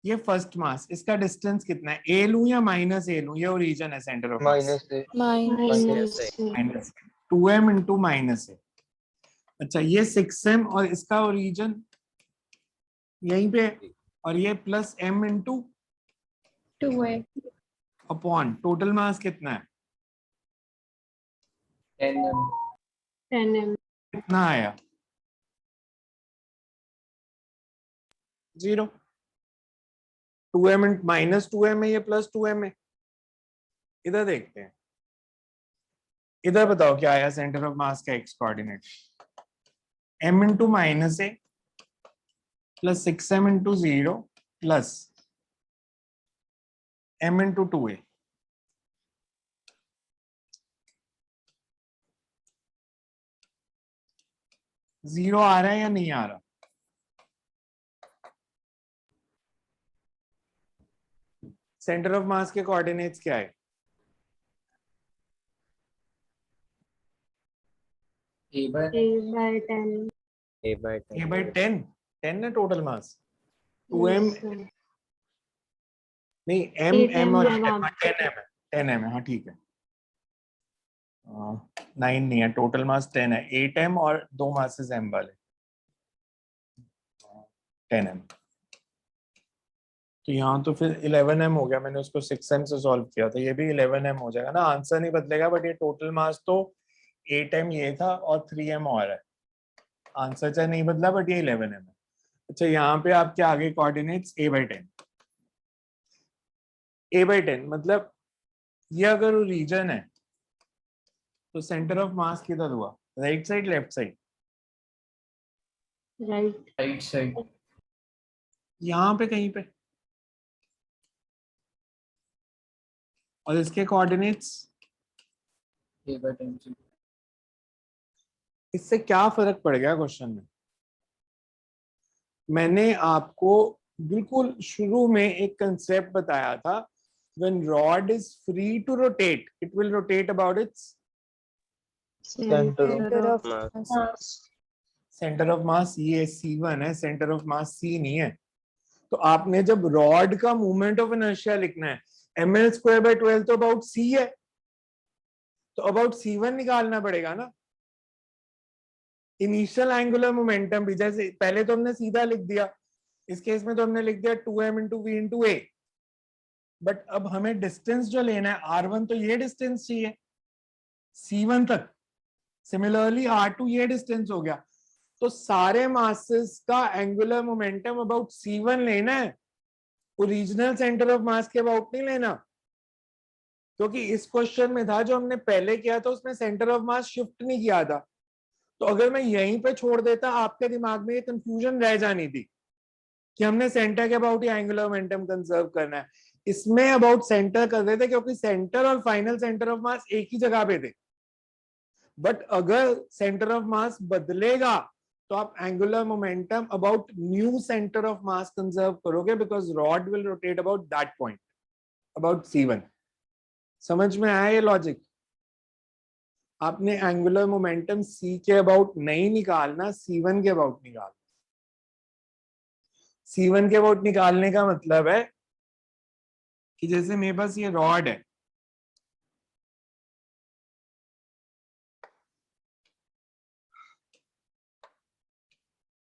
ये फर्स्ट मास, इसका डिस्टेंस कितना है, a लूं या माइनस a लूं? ये ओरिजिन है सेंटर ऑफ मास, माइनस से minus minus 2m into minus a। अच्छा ये 6m और इसका ओरिजिन यहीं पे, और ये plus m into 2a upon total mass कितना है, 10m 10m कितना आया? 0। 2m माइनस 2m है, ये प्लस 2m है। इधर देखते हैं, इधर बताओ क्या आया सेंटर ऑफ मास का X coordinate, m into minus A plus 6m into 0 plus m into 2a। Zero आ रहा है या नहीं आ रहा? सेंटर ऑफ मास के कोऑर्डिनेट्स क्या है? a by a by 10 A by 10. a by 10, 10 है total mass. 2m Yes, sir. नहीं, m 8m m और है वहाँ 10m है, 10m है, हाँ ठीक है। 9 नहीं है, टोटल मास 10 है, 8m और दो मासेस m वाले 10m। तो यहाँ तो फिर 11m हो गया, मैंने उसको 6m से सॉल्व किया था, ये भी 11m हो जाएगा ना, आंसर नहीं बदलेगा, बट ये टोटल मास तो 8m ये था और 3m और है, आंसर चाहे नहीं बदला बट ये 11m है। अच्छा यहाँ पे आपके आगे coordinates a by 10, a by 10 मतलब ये अगर रीजन है तो सेंटर ऑफ मास किधर हुआ, right side left side? right right side यहाँ पे कहीं पे, और इसके कोऑर्डिनेट्स a by 10 से इससे क्या फर्क पड़ गया क्वेश्चन में? मैंने आपको बिल्कुल शुरू में एक कंसेप्ट बताया था, when rod is free to rotate it will rotate about its Center Center of Mass. mass. Centre of मास। ये C1 है, सेंटर ऑफ मास C नहीं है। तो आपने जब रॉड का मूवमेंट ऑफ इनर्शिया लिखना है, ml स्क्वायर बाय 12 तो अबाउट C है, तो अबाउट C1 निकालना पड़ेगा ना। इनिशियल एंगुलर मोमेंटम भी जैसे पहले तो हमने सीधा लिख दिया, इस केस में तो हमने लिख दिया 2m into v into a, but अब हमें डिस्टेंस जो लेना है r1 तो ये डिस्टेंस चाहिए C1 तक, सिमिलरली R2 ये डिस्टेंस हो गया, तो सारे मासेस का एंगुलर मोमेंटम अबाउट C1 लेना है, ओरिजिनल सेंटर ऑफ मास के अबाउट नहीं लेना, क्योंकि इस क्वेश्चन में था जो हमने पहले किया था उसमें सेंटर ऑफ मास शिफ्ट नहीं किया था। तो अगर मैं यहीं पे छोड़ देता आपके दिमाग में ये कंफ्यूजन रह जानी थी कि हमने सेंटर के about he angular momentum conserve करना है। इसमें अबाउट सेंटर कर रहे थे क्योंकि सेंटर और फाइनल सेंटर ऑफ मास एक ही जगह पे थे, बट अगर सेंटर ऑफ मास बदलेगा तो आप angular momentum about new centre of mass conserve करोगे, because rod will rotate about that point, about C1। समझ में आया ये लॉजिक? आपने एंगुलर मोमेंटम C के अबाउट नहीं निकालना, C1 के अबाउट निकालना। C1 के अबाउट निकालने का मतलब है कि जैसे मेरे पास ये रॉड है,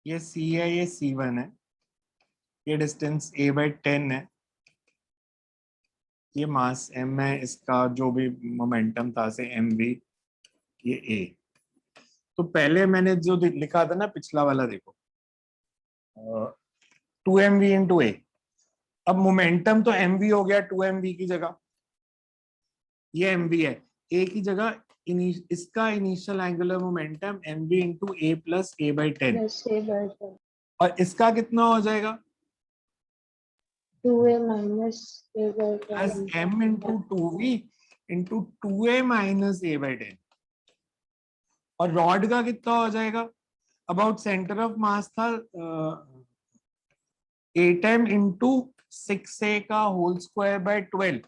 ये C है, ये C1 है, ये डिस्टेंस a/10 है, ये मास m है, इसका जो भी मोमेंटम था से mv, ये a। तो पहले मैंने जो लिखा था ना पिछला वाला, देखो 2mv इंटू a। अब मोमेंटम तो mv हो गया 2mv की जगह, ये mv है, a की जगह इसका initial angular momentum mv into a plus a/10, Plus A by 10. और इसका कितना हो जाएगा? 2A minus A by 10. Plus m into 2v into 2a minus a/10। और रॉड का कितना हो जाएगा? अबाउट सेंटर ऑफ मास था 8m इंटू 6a का होल स्क्वायर बाय 12।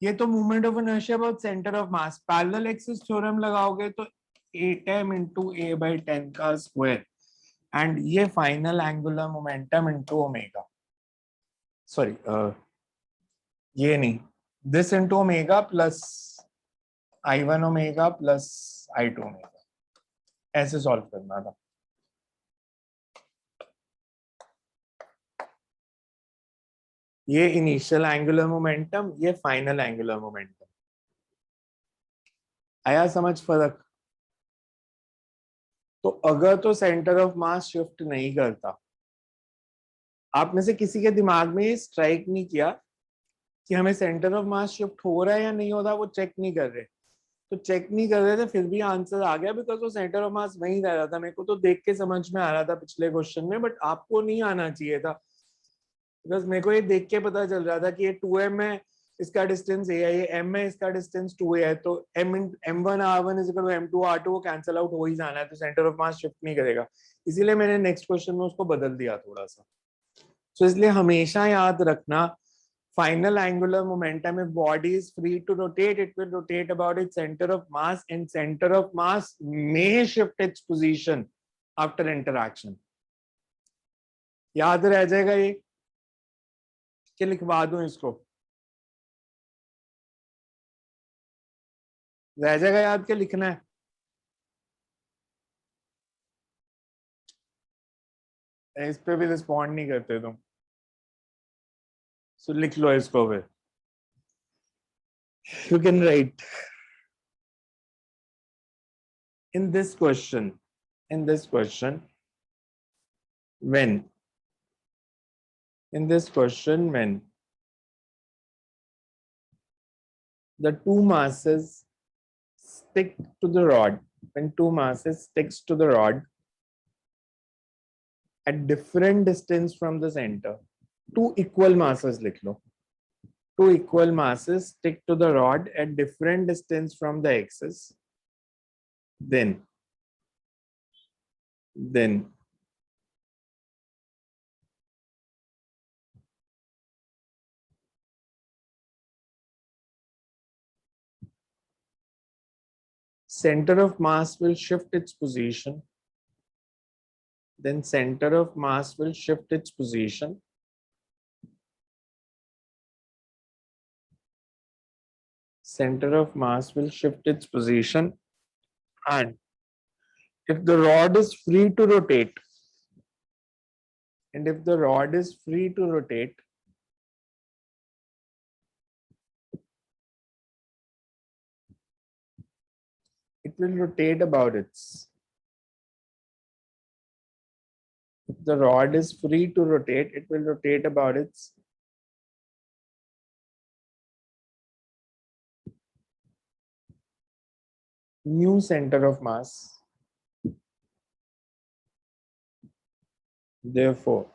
ये तो movement of inertia about centre of mass. Parallel axis theorem लगाओगे तो 8m इंटू a/10 का स्क्वायर, एंड ये final angular momentum into omega, sorry ये नहीं, this into omega plus I1 omega plus I2 omega, ऐसे solve करना था। ये इनिशियल एंगुलर मोमेंटम, ये फाइनल एंगुलर मोमेंटम। आया समझ फर्क? तो अगर तो सेंटर ऑफ मास शिफ्ट नहीं करता, आप में से किसी के दिमाग में ये स्ट्राइक नहीं किया कि हमें सेंटर ऑफ मास शिफ्ट हो रहा है या नहीं हो रहा, वो चेक नहीं कर रहे, तो चेक नहीं कर रहे थे फिर भी आंसर आ गया, बिकॉज वो सेंटर ऑफ मास वहीं रह रहा था। मेरे को तो देख के समझ में आ रहा था पिछले क्वेश्चन में, बट आपको नहीं आना चाहिए था, बिकॉज मेरे को ये देख के पता चल रहा था कि ये 2m है, इसका डिस्टेंस a है, ये m है, इसका डिस्टेंस 2a है, तो m1 r1 is equal to m2 r2, वो कैंसिल आउट हो ही जाना है, तो सेंटर ऑफ मास शिफ्ट नहीं करेगा। इसीलिए मैंने नेक्स्ट क्वेश्चन में उसको बदल दिया थोड़ा सा। तो इसलिए हमेशा याद रखना, final angular momentum, if body is free to rotate, it will rotate about its center of mass, and center of mass may shift its position after interaction। याद रह जाएगा ये कि लिखवा दूं इसको? रह जाएगा याद के लिखना है? इस पे भी रिस्पॉन्ड नहीं करते तुम, सो लिख लो इसको फिर। You can write in this question, when the two masses stick to the rod, when two masses sticks to the rod at different distance from the center, two equal masses लिख लो, two equal masses stick to the rod at different distance from the axis, then center of mass will shift its position, center of mass will shift its position and if the rod is free to rotate, it will rotate about its, if the rod is free to rotate, it will rotate about its new center of mass. Therefore,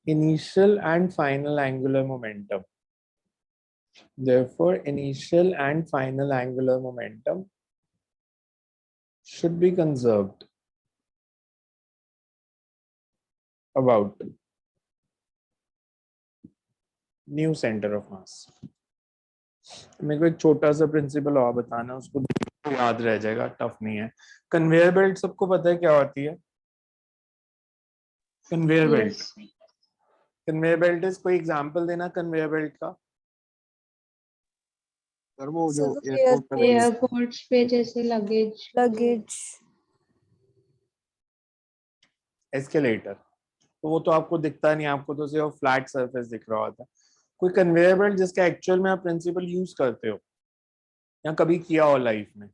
initial and final angular momentum Therefore, initial and final angular momentum should be conserved about new center of mass. मेरे को एक छोटा सा principal और बताना, उसको तो याद रह जाएगा, टफ नहीं है. कन्वेयर बेल्ट सबको पता है क्या होती है? Conveyor belt. Yes. Conveyor belt is, कोई एग्जांपल देना कन्वेयर बेल्ट का. सर वो जो Sir, एयरपोर्ट पे लगी एयरपोर्ट्स पे जैसे लगेज luggage. एस्केलेटर. तो वो तो आपको दिखता नहीं, आपको तो सिर्फ फ्लैट सरफेस दिख रहा होता है. कोई कन्वेयर बेल्ट जिसका एक्चुअल में आप प्रिंसिपल यूज करते हो या कभी किया हो लाइफ में,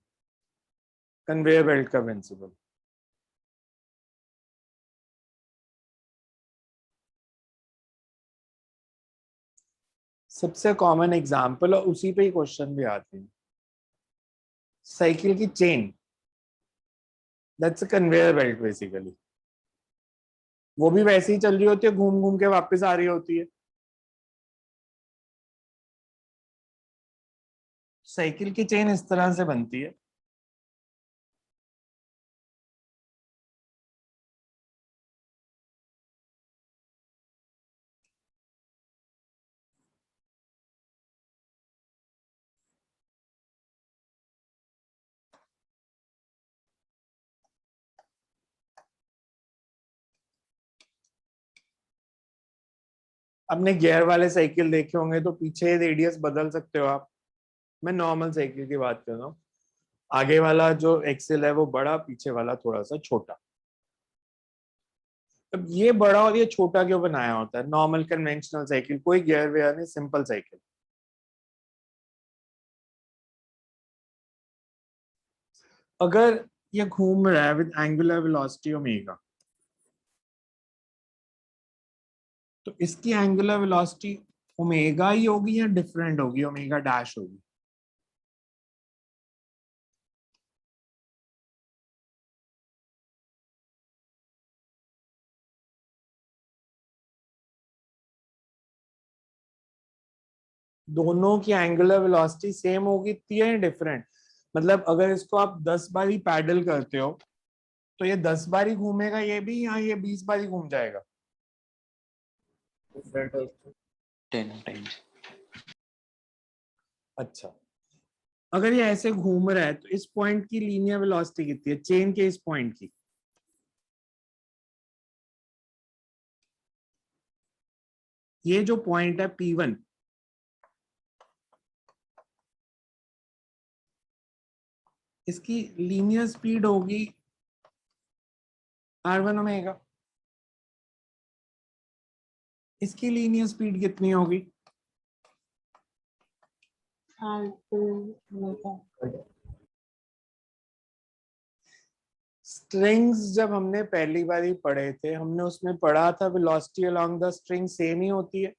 कन्वेयर बेल्ट का प्रिंसिपल. सबसे कॉमन एग्जांपल, और उसी पे ही क्वेश्चन भी आते हैं, साइकिल की chain. That's a conveyor belt basically. वो भी वैसे ही चल रही होती है, घूम घूम के वापस आ रही होती है. साइकिल की चेन इस तरह से बनती है. अपने गियर वाले साइकिल देखे होंगे तो पीछे रेडियस बदल सकते हो आप. मैं नॉर्मल साइकिल की बात कर रहा हूँ. आगे वाला जो एक्सेल है वो बड़ा, पीछे वाला थोड़ा सा छोटा. अब ये बड़ा और ये छोटा क्यों बनाया होता है? नॉर्मल कन्वेंशनल साइकिल, कोई गियर वेयर नहीं, सिंपल साइकिल. अगर ये घूम रहा है विद एंगुलर वेलोसिटी ओमेगा, तो इसकी एंगुलर वेलोसिटी ओमेगा ही होगी या डिफरेंट होगी, ओमेगा डैश होगी? दोनों की एंगुलर वेलोसिटी सेम होगी या डिफरेंट? मतलब अगर इसको आप 10 बारी पैडल करते हो तो ये 10 बारी घूमेगा ये भी, या ये 20 बारी घूम जाएगा? डिफरेंट होता है. 10 times. अच्छा, अगर ये ऐसे घूम रहा है तो इस पॉइंट की लीनियर वेलोसिटी कितनी है, चेन के इस पॉइंट की? ये जो पॉइंट है P1, इसकी लीनियर स्पीड होगी R1 ओमेगा. इसकी लीनियर स्पीड कितनी होगी? स्ट्रिंग्स जब हमने पहली बार ही पढ़े थे, हमने उसमें पढ़ा था velocity along the string same ही होती है.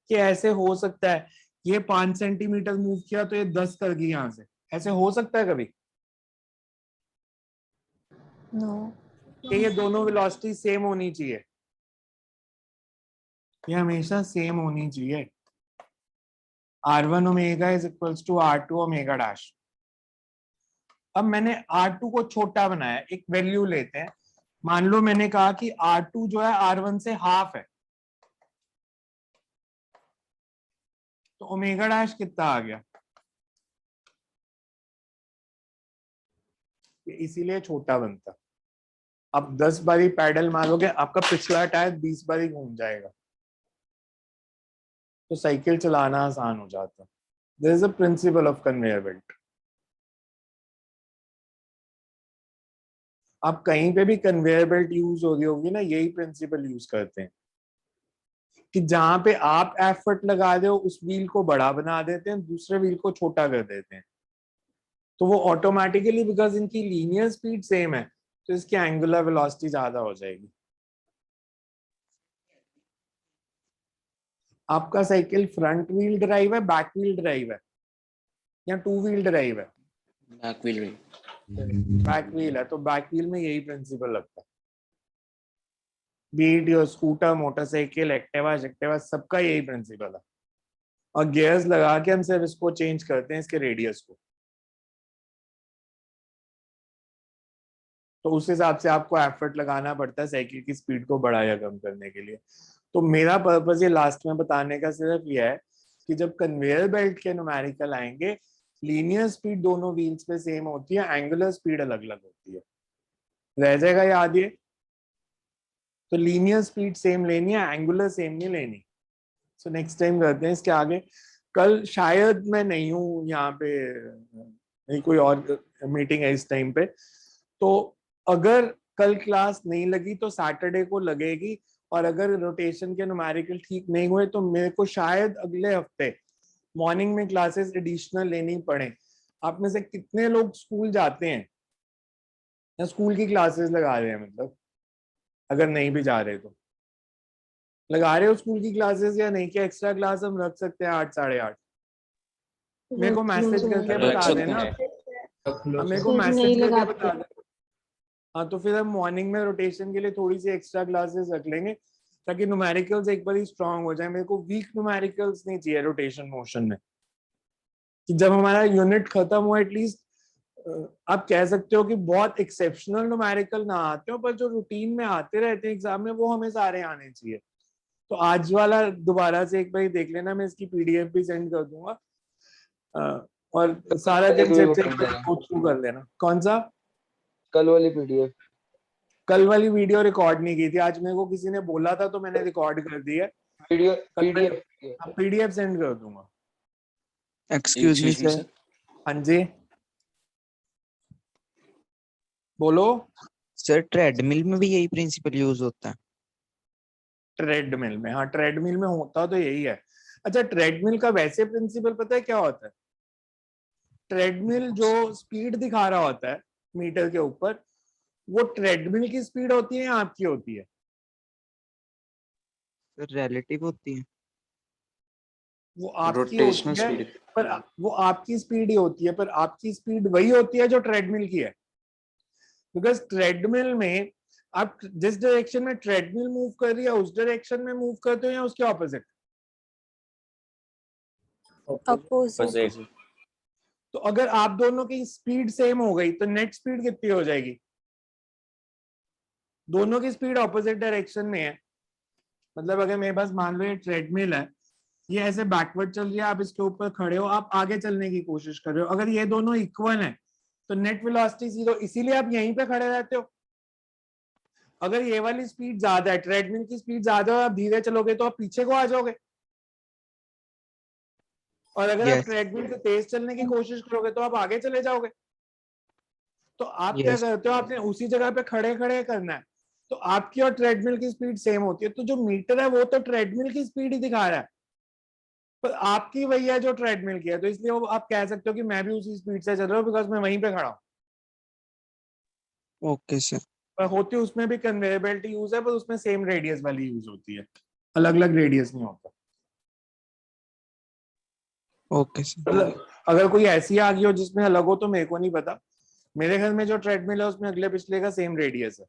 कि ऐसे हो सकता है ये 5 सेंटीमीटर मूव किया तो ये 10 कर गई यहां से, ऐसे हो सकता है कभी? No. कि ये दोनों वेलोसिटी सेम होनी चाहिए, ये हमेशा सेम होनी चाहिए. R1 omega is equals to R2 omega dash. अब मैंने R2 को छोटा बनाया, एक वैल्यू लेते हैं. मान लो मैंने कहा कि R2 जो है R1 से हाफ है, तो ओमेगा डैश कितना आ गया? इसीलिए छोटा बनता. अब 10 बारी पैडल मारोगे, आपका पिछला टायर 20 बारी घूम जाएगा, तो साइकिल चलाना आसान हो जाता. This is a principle of conveyor belt. आप कहीं पे भी कन्वेयर बेल्ट यूज हो रही होगी ना, यही प्रिंसिपल यूज करते हैं कि जहां पे आप एफर्ट लगा रहे हो उस व्हील को बड़ा बना देते हैं, दूसरे व्हील को छोटा कर देते हैं. तो वो ऑटोमेटिकली, बिकॉज इनकी लीनियर स्पीड सेम है, तो इसकी एंगुलर वेलोसिटी ज्यादा हो जाएगी. आपका साइकिल फ्रंट व्हील ड्राइव है, बैक व्हील ड्राइव है, या टू व्हील ड्राइव है? Back wheel wheel. Back wheel है, तो बैक व्हील में यही प्रिंसिपल लगता है. Beat your scooter, motorcycle, Activa, सबका यही प्रिंसिपल है. और गियर्स लगा के हम सिर्फ इसको चेंज करते हैं, इसके रेडियस को। तो उस हिसाब से आपको एफर्ट लगाना पड़ता है साइकिल की स्पीड को बड़ा या कम करने के लिए। तो मेरा पर्पस ये लास्ट में बताने का सिर्फ ये है कि जब कन्वेयर बेल्ट के न्यूमेरिकल आएंगे, लीनियर स्पीड दोनों व्हील्स पे सेम होती है, एंगुलर स्पीड अलग अलग होती है। रह जाएगा याद ये? तो लीनियर स्पीड सेम लेनी है, एंगुलर सेम नहीं लेनी। सो नेक्स्ट टाइम करते हैं इसके आगे। कल शायद मैं नहीं हूँ यहाँ पे, नहीं कोई और मीटिंग है इस टाइम पे, तो अगर कल क्लास नहीं लगी तो सैटरडे को लगेगी। और अगर रोटेशन के न्यूमेरिकल ठीक नहीं हुए तो मेरे को शायद अगले हफ्ते मॉर्निंग में क्लासेस एडिशनल लेनी पड़े। आप में से कितने लोग स्कूल जाते हैं या स्कूल की क्लासेस लगा रहे हैं? मतलब अगर नहीं भी जा रहे तो लगा रहे हो स्कूल की क्लासेस या नहीं? क्या एक्स्ट्रा क्लास हम रख सकते हैं 8 साढ़े 8? मेरे को मैसेज करके रख बता सकते देना, रख मेरे को सिर्फ मैसेज नहीं करके लगाते। बता देना। हाँ, तो फिर हम मॉर्निंग में रोटेशन के लिए थोड़ी सी एक्स्ट्रा क्लासेस रख लेंगे ताकि न्यूमेरिकल्स एक बार ही स्ट्रांग हो जाए। मेरे को वीक न्यूमेरिकल्स नहीं चाहिए रोटेशन मोशन में, कि जब हमारा यूनिट खत्म हो एटलीस्ट आप कह सकते हो कि बहुत एक्सेप्शनल न्यूमेरिकल ना आते हो, पर जो रूटीन में आते रहते हैं एग्जाम में वो हमें सारे आने चाहिए। तो आज वाला दोबारा से एक बार देख लेना, मैं इसकी पीडीएफ भी सेंड कर दूंगा। और सारा एक भी कंसेप्ट बता देना। गो थ्रू कर लेना। कौन सा? कल वाली पीडीएफ। कल वाली वीडियो रिकॉर्ड नहीं की थी, आज मेरे को किसी ने बोला था तो मैंने रिकॉर्ड कर दी है। वीडियो कल पीडीएफ पीडीएफ सेंड कर दूंगा। एक्सक्यूज मी सर, हाँ जी बोलो। सर ट्रेडमिल में भी यही प्रिंसिपल यूज होता है? ट्रेडमिल में, हाँ ट्रेडमिल में होता तो यही है। अच्छा, ट्रेडमिल का वैसे प्रिंसिपल पता है क्या होता है? ट्रेडमिल जो स्पीड दिखा रहा होता है मीटर के ऊपर, वो ट्रेडमिल की स्पीड होती है या आपकी होती है? सर रिलेटिव होती है। वो आपकी रोटेशनल होती है, स्पीड। पर वो आपकी स्पीड ही होती है, पर आपकी स्पीड वही होती है जो ट्रेडमिल की है। बिकॉज ट्रेडमिल में आप जिस डायरेक्शन में ट्रेडमिल मूव कर रही है उस डायरेक्शन में मूव करते हो या उसके ऑपोजिट? अपोजिट। तो अगर आप दोनों की स्पीड सेम हो गई तो नेट स्पीड कितनी हो जाएगी? दोनों की स्पीड ऑपोजिट डायरेक्शन में है। मतलब अगर मेरे पास मान लो ये ट्रेडमिल है, ये ऐसे बैकवर्ड चल रही है, आप इसके ऊपर खड़े हो, आप आगे चलने की कोशिश कर रहे हो, अगर ये दोनों इक्वल हैं तो नेट वेलोसिटी जीरो, इसीलिए आप यहीं पे खड़े रहते हो। अगर ये वाली स्पीड ज्यादा है, ट्रेडमिल की स्पीड ज्यादा है, आप धीरे चलोगे तो आप पीछे को आ जाओगे। और अगर आप Yes. ट्रेडमिल से तेज चलने की कोशिश करोगे तो आप आगे चले जाओगे। तो आप क्या Yes. करते हो, आपने उसी जगह पे खड़े खड़े करना है। तो आपकी और ट्रेडमिल की स्पीड सेम होती है, तो जो मीटर है वो तो ट्रेडमिल की स्पीड ही दिखा रहा है, पर आपकी वही है जो ट्रेडमिल की है। तो इसलिए वो आप कह सकते हो कि मैं भी उसी स्पीड से चल रहा हूँ बिकॉज मैं वहीं पे खड़ा हूँ। Okay sir. पर होती उसमें भी कन्वेयर बेल्ट यूज है, पर उसमें सेम रेडियस वाली यूज होती है, अलग अलग रेडियस नहीं होता। Okay sir. मतलब अगर कोई ऐसी आ गई हो जिसमें अलग हो तो मेरे को नहीं पता। मेरे घर में जो ट्रेडमिल है उसमें अगले पिछले का सेम रेडियस है।